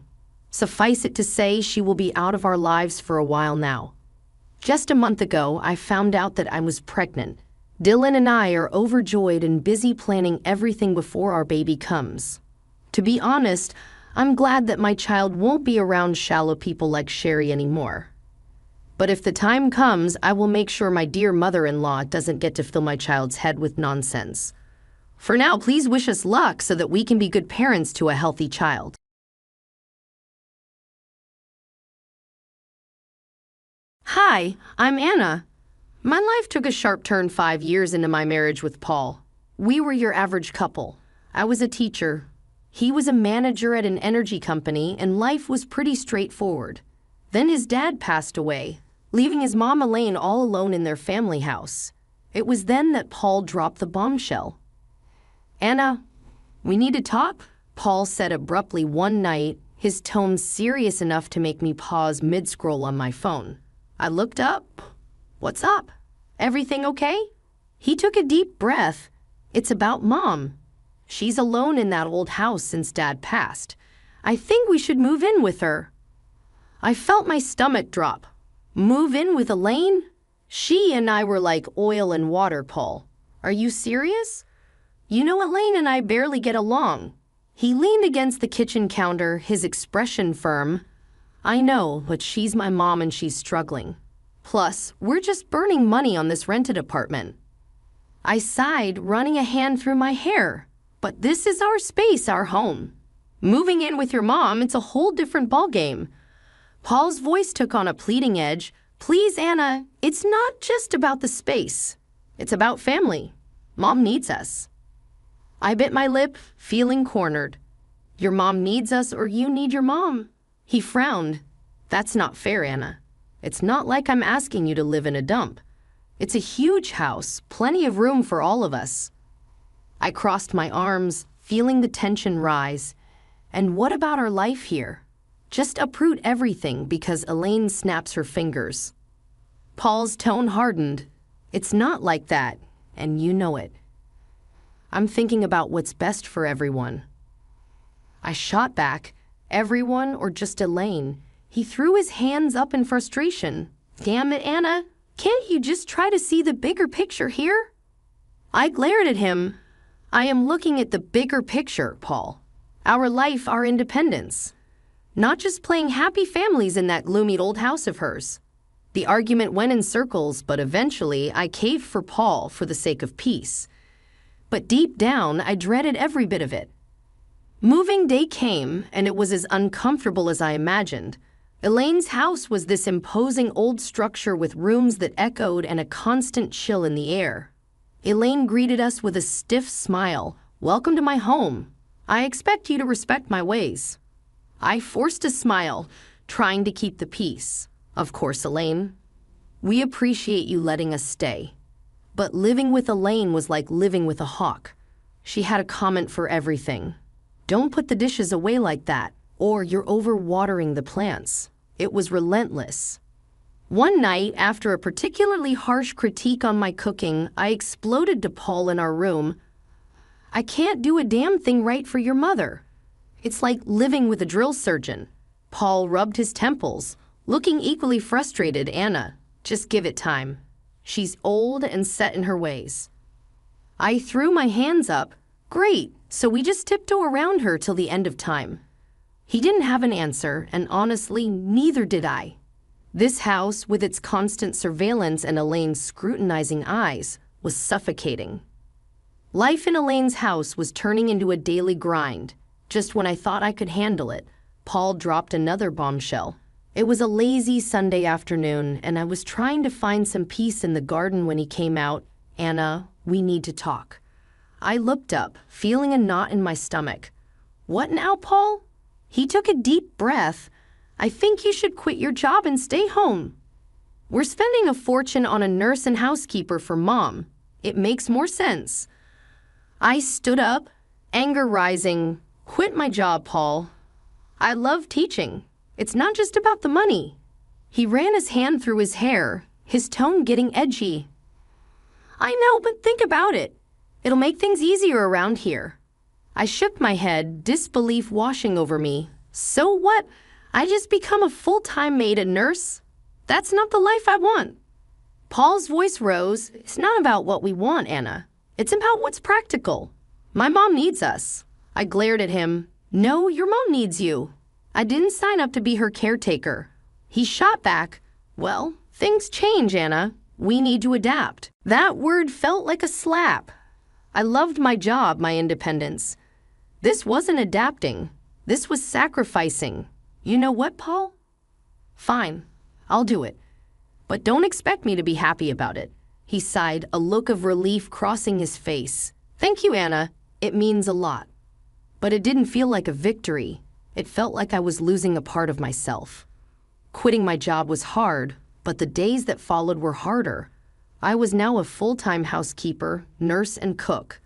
[SPEAKER 2] Suffice it to say, she will be out of our lives for a while now. Just a month ago, I found out that I was pregnant. Dylan and I are overjoyed and busy planning everything before our baby comes. To be honest, I'm glad that my child won't be around shallow people like Sherry anymore. But if the time comes, I will make sure my dear mother-in-law doesn't get to fill my child's head with nonsense. For now, please wish us luck so that we can be good parents to a healthy child. Hi, I'm Anna. My life took a sharp turn 5 years into my marriage with Paul. We were your average couple. I was a teacher. He was a manager at an energy company, and life was pretty straightforward. Then his dad passed away, leaving his mom Elaine all alone in their family house. It was then that Paul dropped the bombshell. "Anna, we need to talk," Paul said abruptly one night, his tone serious enough to make me pause mid-scroll on my phone. I looked up. "What's up? Everything okay?" He took a deep breath. "It's about Mom. She's alone in that old house since Dad passed. I think we should move in with her." I felt my stomach drop. Move in with Elaine? She and I were like oil and water, Paul. Are you serious? You know, Elaine and I barely get along. He leaned against the kitchen counter, his expression firm. "I know, but she's my mom and she's struggling. Plus, we're just burning money on this rented apartment." I sighed, running a hand through my hair. "But this is our space, our home. Moving in with your mom, it's a whole different ballgame." Paul's voice took on a pleading edge. "Please, Anna, it's not just about the space. It's about family. Mom needs us." I bit my lip, feeling cornered. "Your mom needs us or you need your mom?" He frowned. "That's not fair, Anna. It's not like I'm asking you to live in a dump. It's a huge house, plenty of room for all of us." I crossed my arms, feeling the tension rise. And what about our life here? Just uproot everything because Elaine snaps her fingers. Paul's tone hardened. "It's not like that, and you know it. I'm thinking about what's best for everyone." I shot back. "Everyone or just Elaine?" He threw his hands up in frustration. "Damn it, Anna. Can't you just try to see the bigger picture here?" I glared at him. "I am looking at the bigger picture, Paul. Our life, our independence. Not just playing happy families in that gloomy old house of hers. The argument went in circles, but eventually I caved for Paul for the sake of peace. But deep down, I dreaded every bit of it. Moving day came, and it was as uncomfortable as I imagined. Elaine's house was this imposing old structure with rooms that echoed and a constant chill in the air. Elaine greeted us with a stiff smile. "Welcome to my home. I expect you to respect my ways." I forced a smile, trying to keep the peace. "Of course, Elaine. We appreciate you letting us stay." But living with Elaine was like living with a hawk. She had a comment for everything. "Don't put the dishes away like that, or you're overwatering the plants." It was relentless. One night, after a particularly harsh critique on my cooking, I exploded to Paul in our room. "I can't do a damn thing right for your mother. It's like living with a drill surgeon." Paul rubbed his temples, looking equally frustrated. "Anna, just give it time. She's old and set in her ways." I threw my hands up. "Great, so we just tiptoe around her till the end of time." He didn't have an answer, and honestly, neither did I. This house, with its constant surveillance and Elaine's scrutinizing eyes, was suffocating. Life in Elaine's house was turning into a daily grind. Just when I thought I could handle it, Paul dropped another bombshell. It was a lazy Sunday afternoon, and I was trying to find some peace in the garden when he came out. "Anna, we need to talk." I looked up, feeling a knot in my stomach. "What now, Paul?" He took a deep breath. "I think you should quit your job and stay home. We're spending a fortune on a nurse and housekeeper for Mom. It makes more sense." I stood up, anger rising. "Quit my job, Paul. I love teaching. It's not just about the money." He ran his hand through his hair, his tone getting edgy. "I know, but think about it. It'll make things easier around here." I shook my head, disbelief washing over me. "So what? I just become a full-time maid and nurse? That's not the life I want." Paul's voice rose. "It's not about what we want, Anna. It's about what's practical. My mom needs us." I glared at him. "No, your mom needs you. I didn't sign up to be her caretaker." He shot back. "Well, things change, Anna. We need to adapt." That word felt like a slap. I loved my job, my independence. This wasn't adapting. This was sacrificing. "You know what, Paul? Fine, I'll do it. But don't expect me to be happy about it." He sighed, a look of relief crossing his face. "Thank you, Anna. It means a lot." But it didn't feel like a victory. It felt like I was losing a part of myself. Quitting my job was hard, but the days that followed were harder. I was now a full-time housekeeper, nurse, and cook.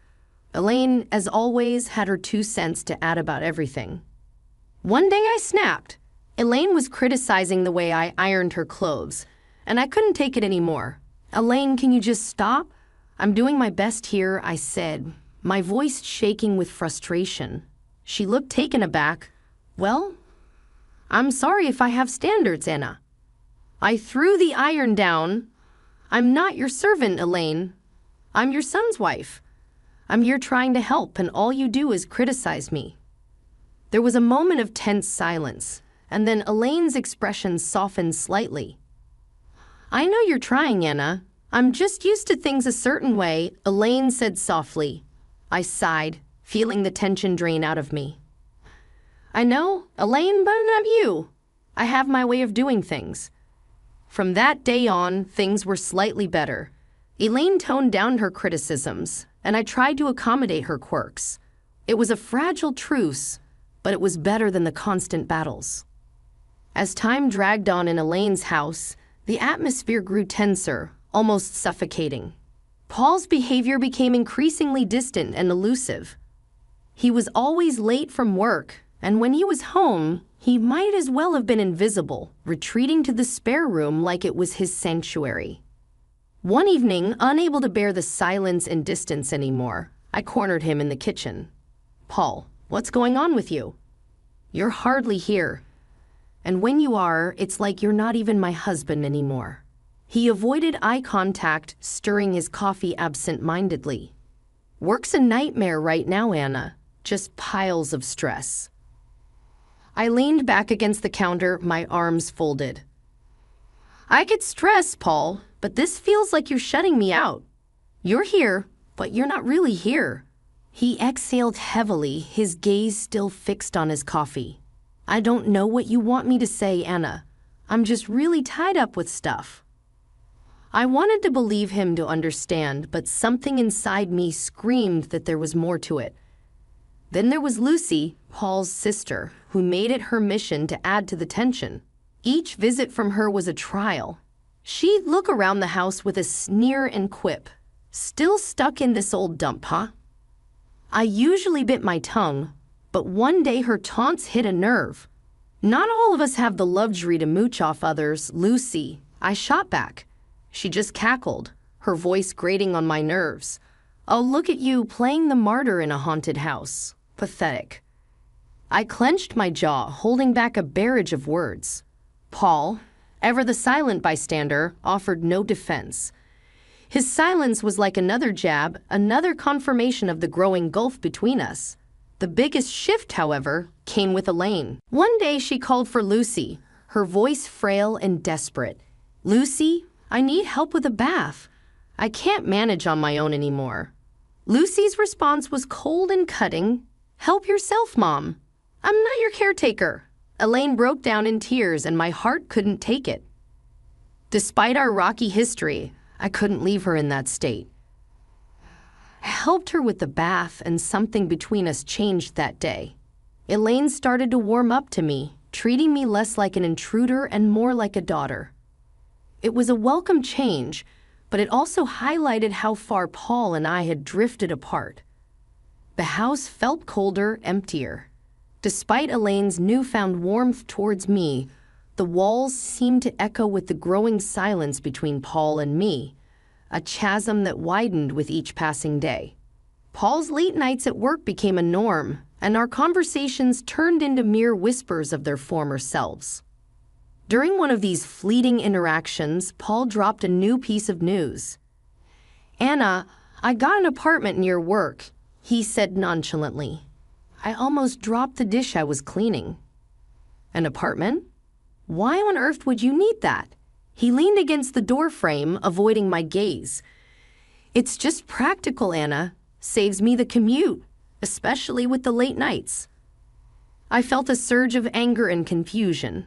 [SPEAKER 2] Elaine, as always, had her 2 cents to add about everything. One day I snapped. Elaine was criticizing the way I ironed her clothes, and I couldn't take it anymore. "Elaine, can you just stop? I'm doing my best here," I said, my voice shaking with frustration. She looked taken aback. "Well, I'm sorry if I have standards, Anna." I threw the iron down. "I'm not your servant, Elaine. I'm your son's wife. I'm here trying to help, and all you do is criticize me." There was a moment of tense silence, and then Elaine's expression softened slightly. "I know you're trying, Anna. I'm just used to things a certain way," Elaine said softly. I sighed, feeling the tension drain out of me. "I know, Elaine, but not you. I have my way of doing things." From that day on, things were slightly better. Elaine toned down her criticisms, and I tried to accommodate her quirks. It was a fragile truce, but it was better than the constant battles. As time dragged on in Elaine's house, the atmosphere grew tenser, almost suffocating. Paul's behavior became increasingly distant and elusive. He was always late from work, and when he was home, he might as well have been invisible, retreating to the spare room like it was his sanctuary. One evening, unable to bear the silence and distance anymore, I cornered him in the kitchen. "Paul, what's going on with you? You're hardly here. And when you are, it's like you're not even my husband anymore." He avoided eye contact, stirring his coffee absent-mindedly. "Work's a nightmare right now, Anna. Just piles of stress." I leaned back against the counter, my arms folded. I get stressed, Paul, but this feels like you're shutting me out. You're here, but you're not really here. He exhaled heavily, his gaze still fixed on his coffee. I don't know what you want me to say, Anna. I'm just really tied up with stuff. I wanted to believe him to understand, but something inside me screamed that there was more to it. Then there was Lucy, Paul's sister, who made it her mission to add to the tension. Each visit from her was a trial. She'd look around the house with a sneer and quip. Still stuck in this old dump, huh? I usually bit my tongue, but one day her taunts hit a nerve. Not all of us have the luxury to mooch off others, Lucy. I shot back. She just cackled, her voice grating on my nerves. Oh, look at you playing the martyr in a haunted house. Pathetic. I clenched my jaw, holding back a barrage of words. Paul, ever the silent bystander, offered no defense. His silence was like another jab, another confirmation of the growing gulf between us. The biggest shift, however, came with Elaine. One day she called for Lucy, her voice frail and desperate. Lucy, I need help with a bath. I can't manage on my own anymore. Lucy's response was cold and cutting. Help yourself, Mom. I'm not your caretaker. Elaine broke down in tears and my heart couldn't take it. Despite our rocky history, I couldn't leave her in that state. I helped her with the bath and something between us changed that day. Elaine started to warm up to me, treating me less like an intruder and more like a daughter. It was a welcome change, but it also highlighted how far Paul and I had drifted apart. The house felt colder, emptier. Despite Elaine's newfound warmth towards me, the walls seemed to echo with the growing silence between Paul and me, a chasm that widened with each passing day. Paul's late nights at work became a norm, and our conversations turned into mere whispers of their former selves. During one of these fleeting interactions, Paul dropped a new piece of news. Anna, I got an apartment near work, he said nonchalantly. I almost dropped the dish I was cleaning. An apartment? Why on earth would you need that? He leaned against the door frame, avoiding my gaze. It's just practical, Anna. Saves me the commute, especially with the late nights. I felt a surge of anger and confusion.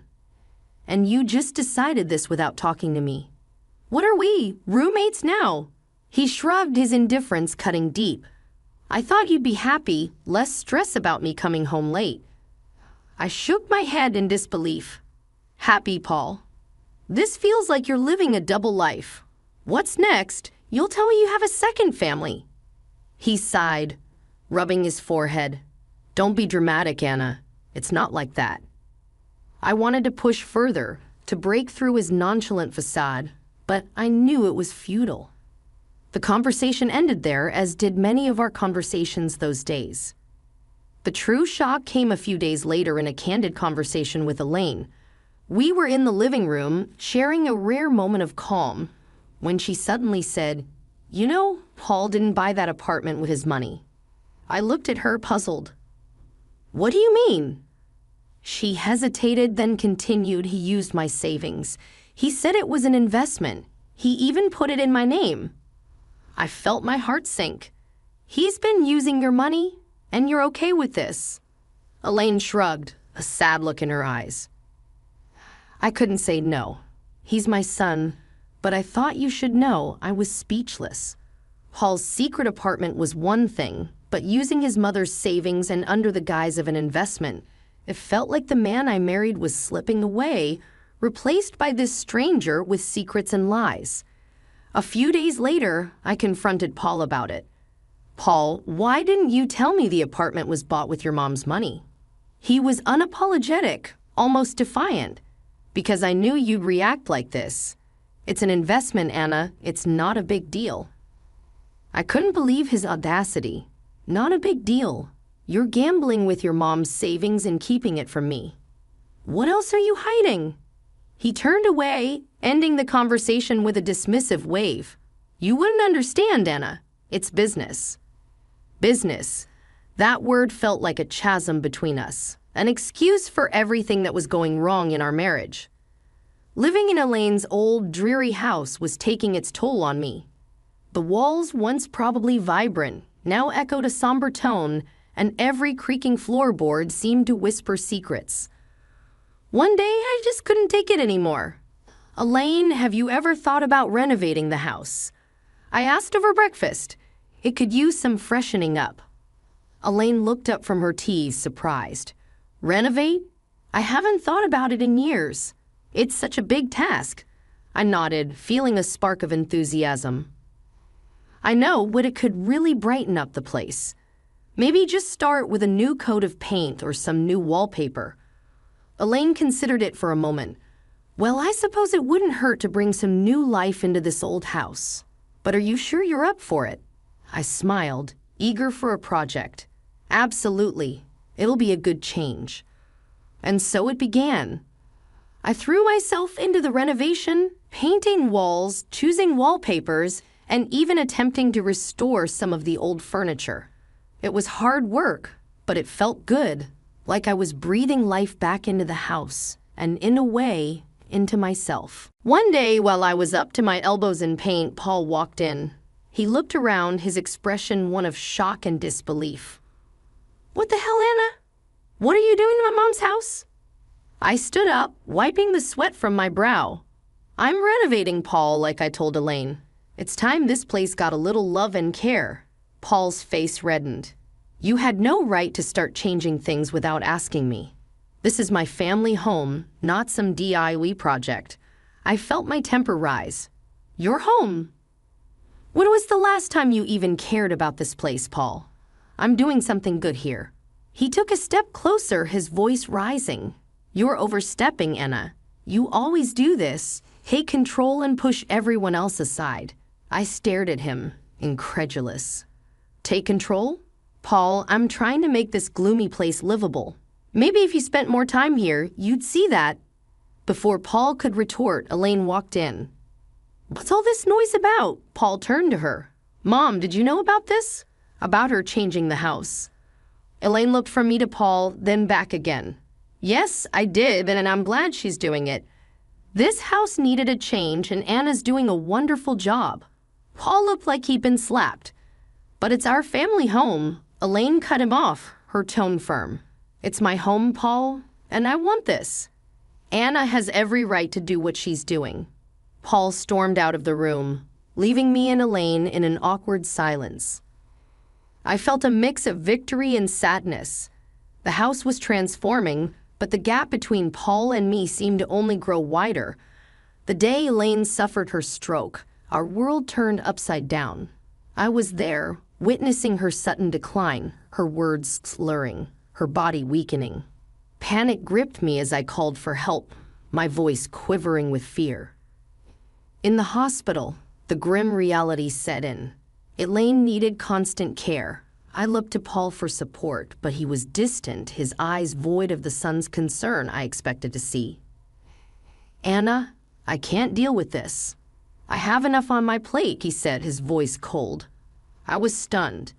[SPEAKER 2] And you just decided this without talking to me. What are we, roommates now? He shrugged, his indifference cutting deep. I thought you'd be happy, less stress about me coming home late. I shook my head in disbelief. Happy, Paul. This feels like you're living a double life. What's next? You'll tell me you have a second family. He sighed, rubbing his forehead. Don't be dramatic, Anna. It's not like that. I wanted to push further, to break through his nonchalant facade, but I knew it was futile. The conversation ended there, as did many of our conversations those days. The true shock came a few days later in a candid conversation with Elaine. We were in the living room, sharing a rare moment of calm, when she suddenly said, You know, Paul didn't buy that apartment with his money. I looked at her, puzzled. What do you mean? She hesitated, then continued. He used my savings. He said it was an investment. He even put it in my name. I felt my heart sink. He's been using your money, and you're okay with this? Elaine shrugged, a sad look in her eyes. I couldn't say no. He's my son, but I thought you should know I was speechless. Paul's secret apartment was one thing, but using his mother's savings and under the guise of an investment, it felt like the man I married was slipping away, replaced by this stranger with secrets and lies. A few days later, I confronted Paul about it. Paul, why didn't you tell me the apartment was bought with your mom's money? He was unapologetic, almost defiant. Because I knew you'd react like this. It's an investment, Anna. It's not a big deal. I couldn't believe his audacity. Not a big deal. You're gambling with your mom's savings and keeping it from me. What else are you hiding? He turned away, ending the conversation with a dismissive wave. You wouldn't understand, Anna. It's business. Business. That word felt like a chasm between us, an excuse for everything that was going wrong in our marriage. Living in Elaine's old, dreary house was taking its toll on me. The walls, once probably vibrant, now echoed a somber tone, and every creaking floorboard seemed to whisper secrets. One day, I just couldn't take it anymore. "Elaine, have you ever thought about renovating the house?" I asked over breakfast. It could use some freshening up. Elaine looked up from her tea, surprised. "Renovate? I haven't thought about it in years. It's such a big task." I nodded, feeling a spark of enthusiasm. "I know, but it could really brighten up the place. Maybe just start with a new coat of paint or some new wallpaper." Elaine considered it for a moment. "Well, I suppose it wouldn't hurt to bring some new life into this old house. But are you sure you're up for it?" I smiled, eager for a project. "Absolutely. It'll be a good change." And so it began. I threw myself into the renovation, painting walls, choosing wallpapers, and even attempting to restore some of the old furniture. It was hard work, but it felt good, like I was breathing life back into the house, and in a way, into myself. One day, while I was up to my elbows in paint, Paul walked in. He looked around, his expression one of shock and disbelief. "What the hell, Anna? What are you doing in my mom's house?" I stood up, wiping the sweat from my brow. "I'm renovating, Paul, like I told Elaine. It's time this place got a little love and care." Paul's face reddened. "You had no right to start changing things without asking me. This is my family home, not some DIY project." I felt my temper rise. "Your home? When was the last time you even cared about this place, Paul? I'm doing something good here." He took a step closer, his voice rising. "You're overstepping, Anna. You always do this. Take control and push everyone else aside." I stared at him, incredulous. "Take control? Paul, I'm trying to make this gloomy place livable. Maybe if you spent more time here, you'd see that." Before Paul could retort, Elaine walked in. "What's all this noise about?" Paul turned to her. "Mom, did you know about this?" "About her changing the house." Elaine looked from me to Paul, then back again. "Yes, I did, and I'm glad she's doing it. This house needed a change, and Anna's doing a wonderful job." Paul looked like he'd been slapped. "But it's our family home." Elaine cut him off, her tone firm. "It's my home, Paul, and I want this. Anna has every right to do what she's doing." Paul stormed out of the room, leaving me and Elaine in an awkward silence. I felt a mix of victory and sadness. The house was transforming, but the gap between Paul and me seemed to only grow wider. The day Elaine suffered her stroke, our world turned upside down. I was there, witnessing her sudden decline, her words slurring, her body weakening. Panic gripped me as I called for help, my voice quivering with fear. In the hospital, the grim reality set in. Elaine needed constant care. I looked to Paul for support, but he was distant, his eyes void of the son's concern I expected to see. "Anna, I can't deal with this. I have enough on my plate," he said, his voice cold. I was stunned.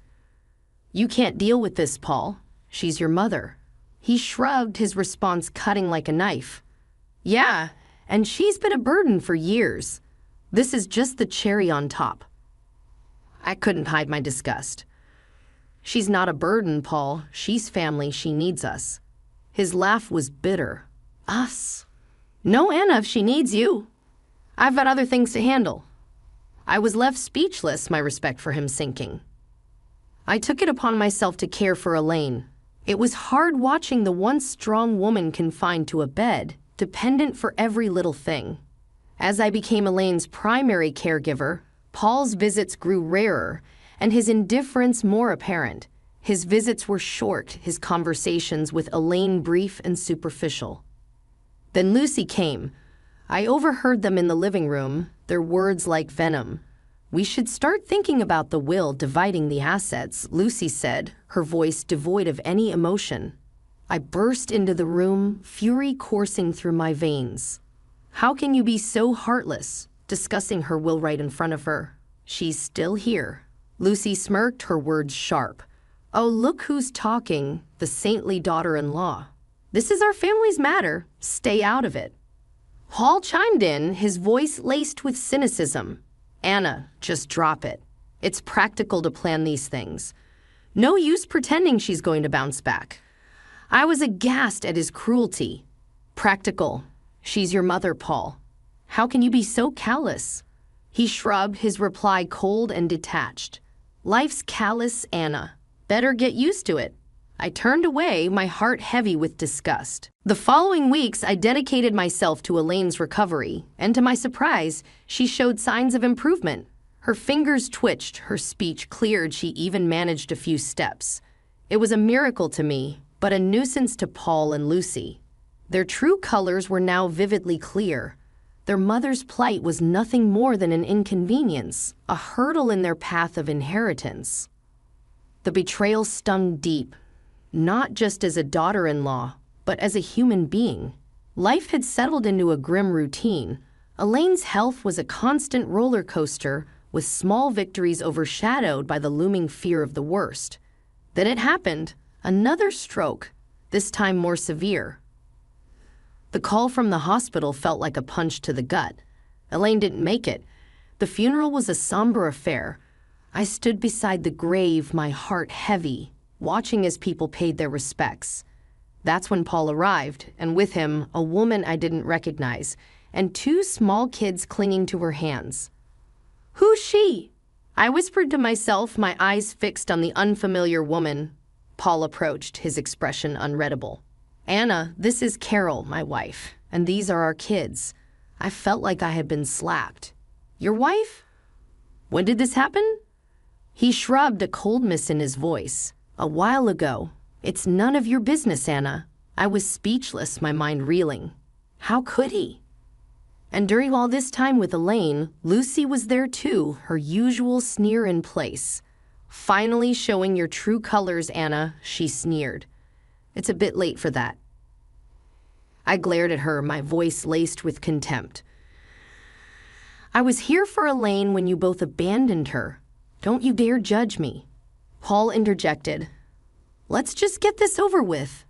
[SPEAKER 2] "You can't deal with this, Paul. She's your mother." He shrugged, his response cutting like a knife. "Yeah, and she's been a burden for years. This is just the cherry on top." I couldn't hide my disgust. "She's not a burden, Paul. She's family. She needs us." His laugh was bitter. "Us? No, Anna, if she needs you. I've got other things to handle." I was left speechless, my respect for him sinking. I took it upon myself to care for Elaine. It was hard watching the once strong woman confined to a bed, dependent for every little thing. As I became Elaine's primary caregiver, Paul's visits grew rarer, and his indifference more apparent. His visits were short, his conversations with Elaine brief and superficial. Then Lucy came. I overheard them in the living room, their words like venom. "We should start thinking about the will dividing the assets," Lucy said, her voice devoid of any emotion. I burst into the room, fury coursing through my veins. "How can you be so heartless?" Discussing her will right in front of her. "She's still here." Lucy smirked, her words sharp. "Oh, look who's talking, the saintly daughter-in-law. This is our family's matter. Stay out of it." Paul chimed in, his voice laced with cynicism. Anna, just drop it. It's practical to plan these things. No use pretending she's going to bounce back. I was aghast at his cruelty. Practical. She's your mother, Paul. How can you be so callous? He shrugged, his reply cold and detached. Life's callous, Anna. Better get used to it. I turned away, my heart heavy with disgust. The following weeks, I dedicated myself to Elaine's recovery, and to my surprise, she showed signs of improvement. Her fingers twitched, her speech cleared, she even managed a few steps. It was a miracle to me, but a nuisance to Paul and Lucy. Their true colors were now vividly clear. Their mother's plight was nothing more than an inconvenience, a hurdle in their path of inheritance. The betrayal stung deep, not just as a daughter-in-law, but as a human being. Life had settled into a grim routine. Elaine's health was a constant roller coaster, with small victories overshadowed by the looming fear of the worst. Then it happened, another stroke, this time more severe. The call from the hospital felt like a punch to the gut. Elaine didn't make it. The funeral was a somber affair. I stood beside the grave, my heart heavy, watching as people paid their respects. That's when Paul arrived, and with him, a woman I didn't recognize, and two small kids clinging to her hands. Who's she? I whispered to myself, my eyes fixed on the unfamiliar woman. Paul approached, his expression unreadable. Anna, this is Carol, my wife, and these are our kids. I felt like I had been slapped. Your wife? When did this happen? He shrugged, a coldness in his voice. A while ago. It's none of your business, Anna. I was speechless, my mind reeling. How could he? And during all this time with Elaine, Lucy was there too, her usual sneer in place. Finally showing your true colors, Anna, she sneered. It's a bit late for that. I glared at her, my voice laced with contempt. I was here for Elaine when you both abandoned her. Don't you dare judge me. Paul interjected. Let's just get this over with.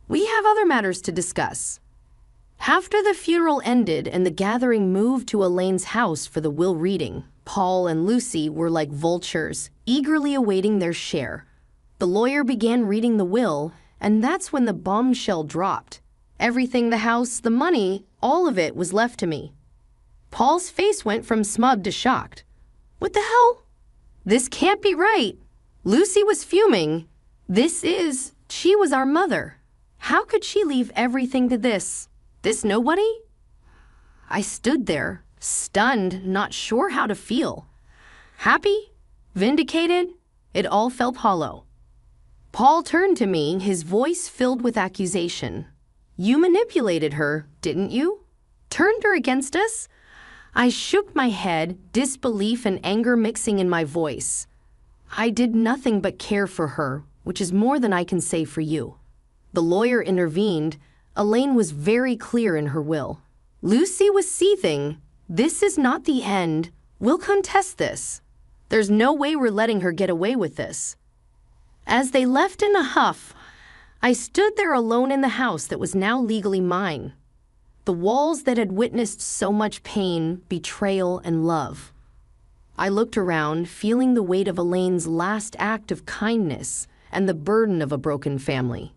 [SPEAKER 2] We have other matters to discuss. After the funeral ended and the gathering moved to Elaine's house for the will reading, Paul and Lucy were like vultures, eagerly awaiting their share. The lawyer began reading the will, and that's when the bombshell dropped. Everything, the house, the money, all of it was left to me. Paul's face went from smug to shocked. What the hell? This can't be right. Lucy was fuming. She was our mother. How could she leave everything to this nobody? I stood there, stunned, not sure how to feel. Happy? Vindicated? It all felt hollow. Paul turned to me, his voice filled with accusation. You manipulated her, didn't you? Turned her against us? I shook my head, disbelief and anger mixing in my voice. I did nothing but care for her, which is more than I can say for you. The lawyer intervened. Elaine was very clear in her will. Lucy was seething. This is not the end. We'll contest this. There's no way we're letting her get away with this. As they left in a huff, I stood there alone in the house that was now legally mine. The walls that had witnessed so much pain, betrayal, and love. I looked around, feeling the weight of Elaine's last act of kindness and the burden of a broken family.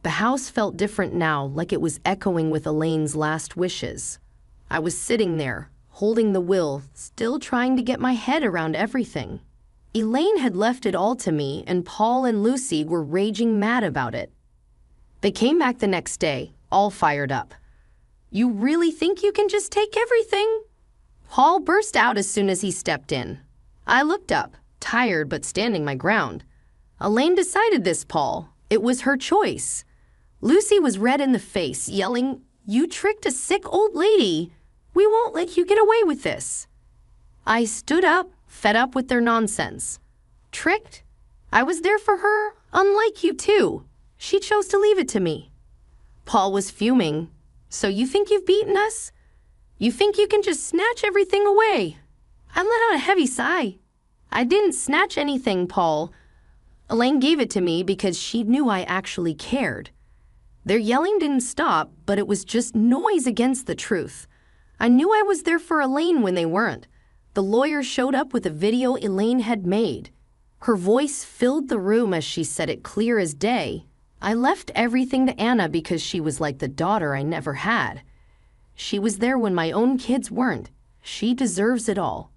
[SPEAKER 2] The house felt different now, like it was echoing with Elaine's last wishes. I was sitting there, holding the will, still trying to get my head around everything. Elaine had left it all to me, and Paul and Lucy were raging mad about it. They came back the next day, all fired up. You really think you can just take everything? Paul burst out as soon as he stepped in. I looked up, tired but standing my ground. Elaine decided this, Paul. It was her choice. Lucy was red in the face, yelling, You tricked a sick old lady. We won't let you get away with this. I stood up, fed up with their nonsense. Tricked? I was there for her, unlike you too. She chose to leave it to me. Paul was fuming. So you think you've beaten us? You think you can just snatch everything away? I let out a heavy sigh. I didn't snatch anything, Paul. Elaine gave it to me because she knew I actually cared. Their yelling didn't stop, but it was just noise against the truth. I knew I was there for Elaine when they weren't. The lawyer showed up with a video Elaine had made. Her voice filled the room as she said it clear as day. I left everything to Anna because she was like the daughter I never had. She was there when my own kids weren't. She deserves it all.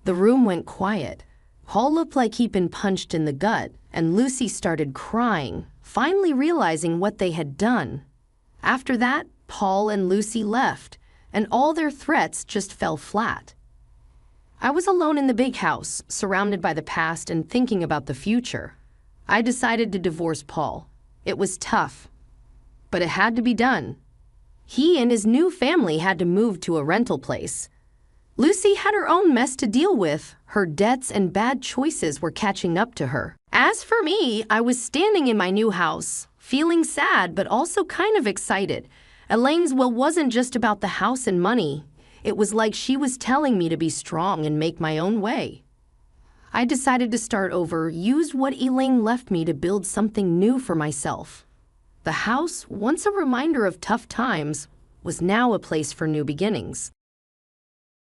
[SPEAKER 2] The room went quiet. Paul looked like he'd been punched in the gut, and Lucy started crying, finally realizing what they had done. After that, Paul and Lucy left, and all their threats just fell flat. I was alone in the big house, surrounded by the past and thinking about the future. I decided to divorce Paul. It was tough, but it had to be done. He and his new family had to move to a rental place. Lucy had her own mess to deal with. Her debts and bad choices were catching up to her. As for me, I was standing in my new house, feeling sad but also kind of excited. Elaine's will wasn't just about the house and money. It was like she was telling me to be strong and make my own way. I decided to start over, used what Elaine left me to build something new for myself. The house, once a reminder of tough times, was now a place for new beginnings.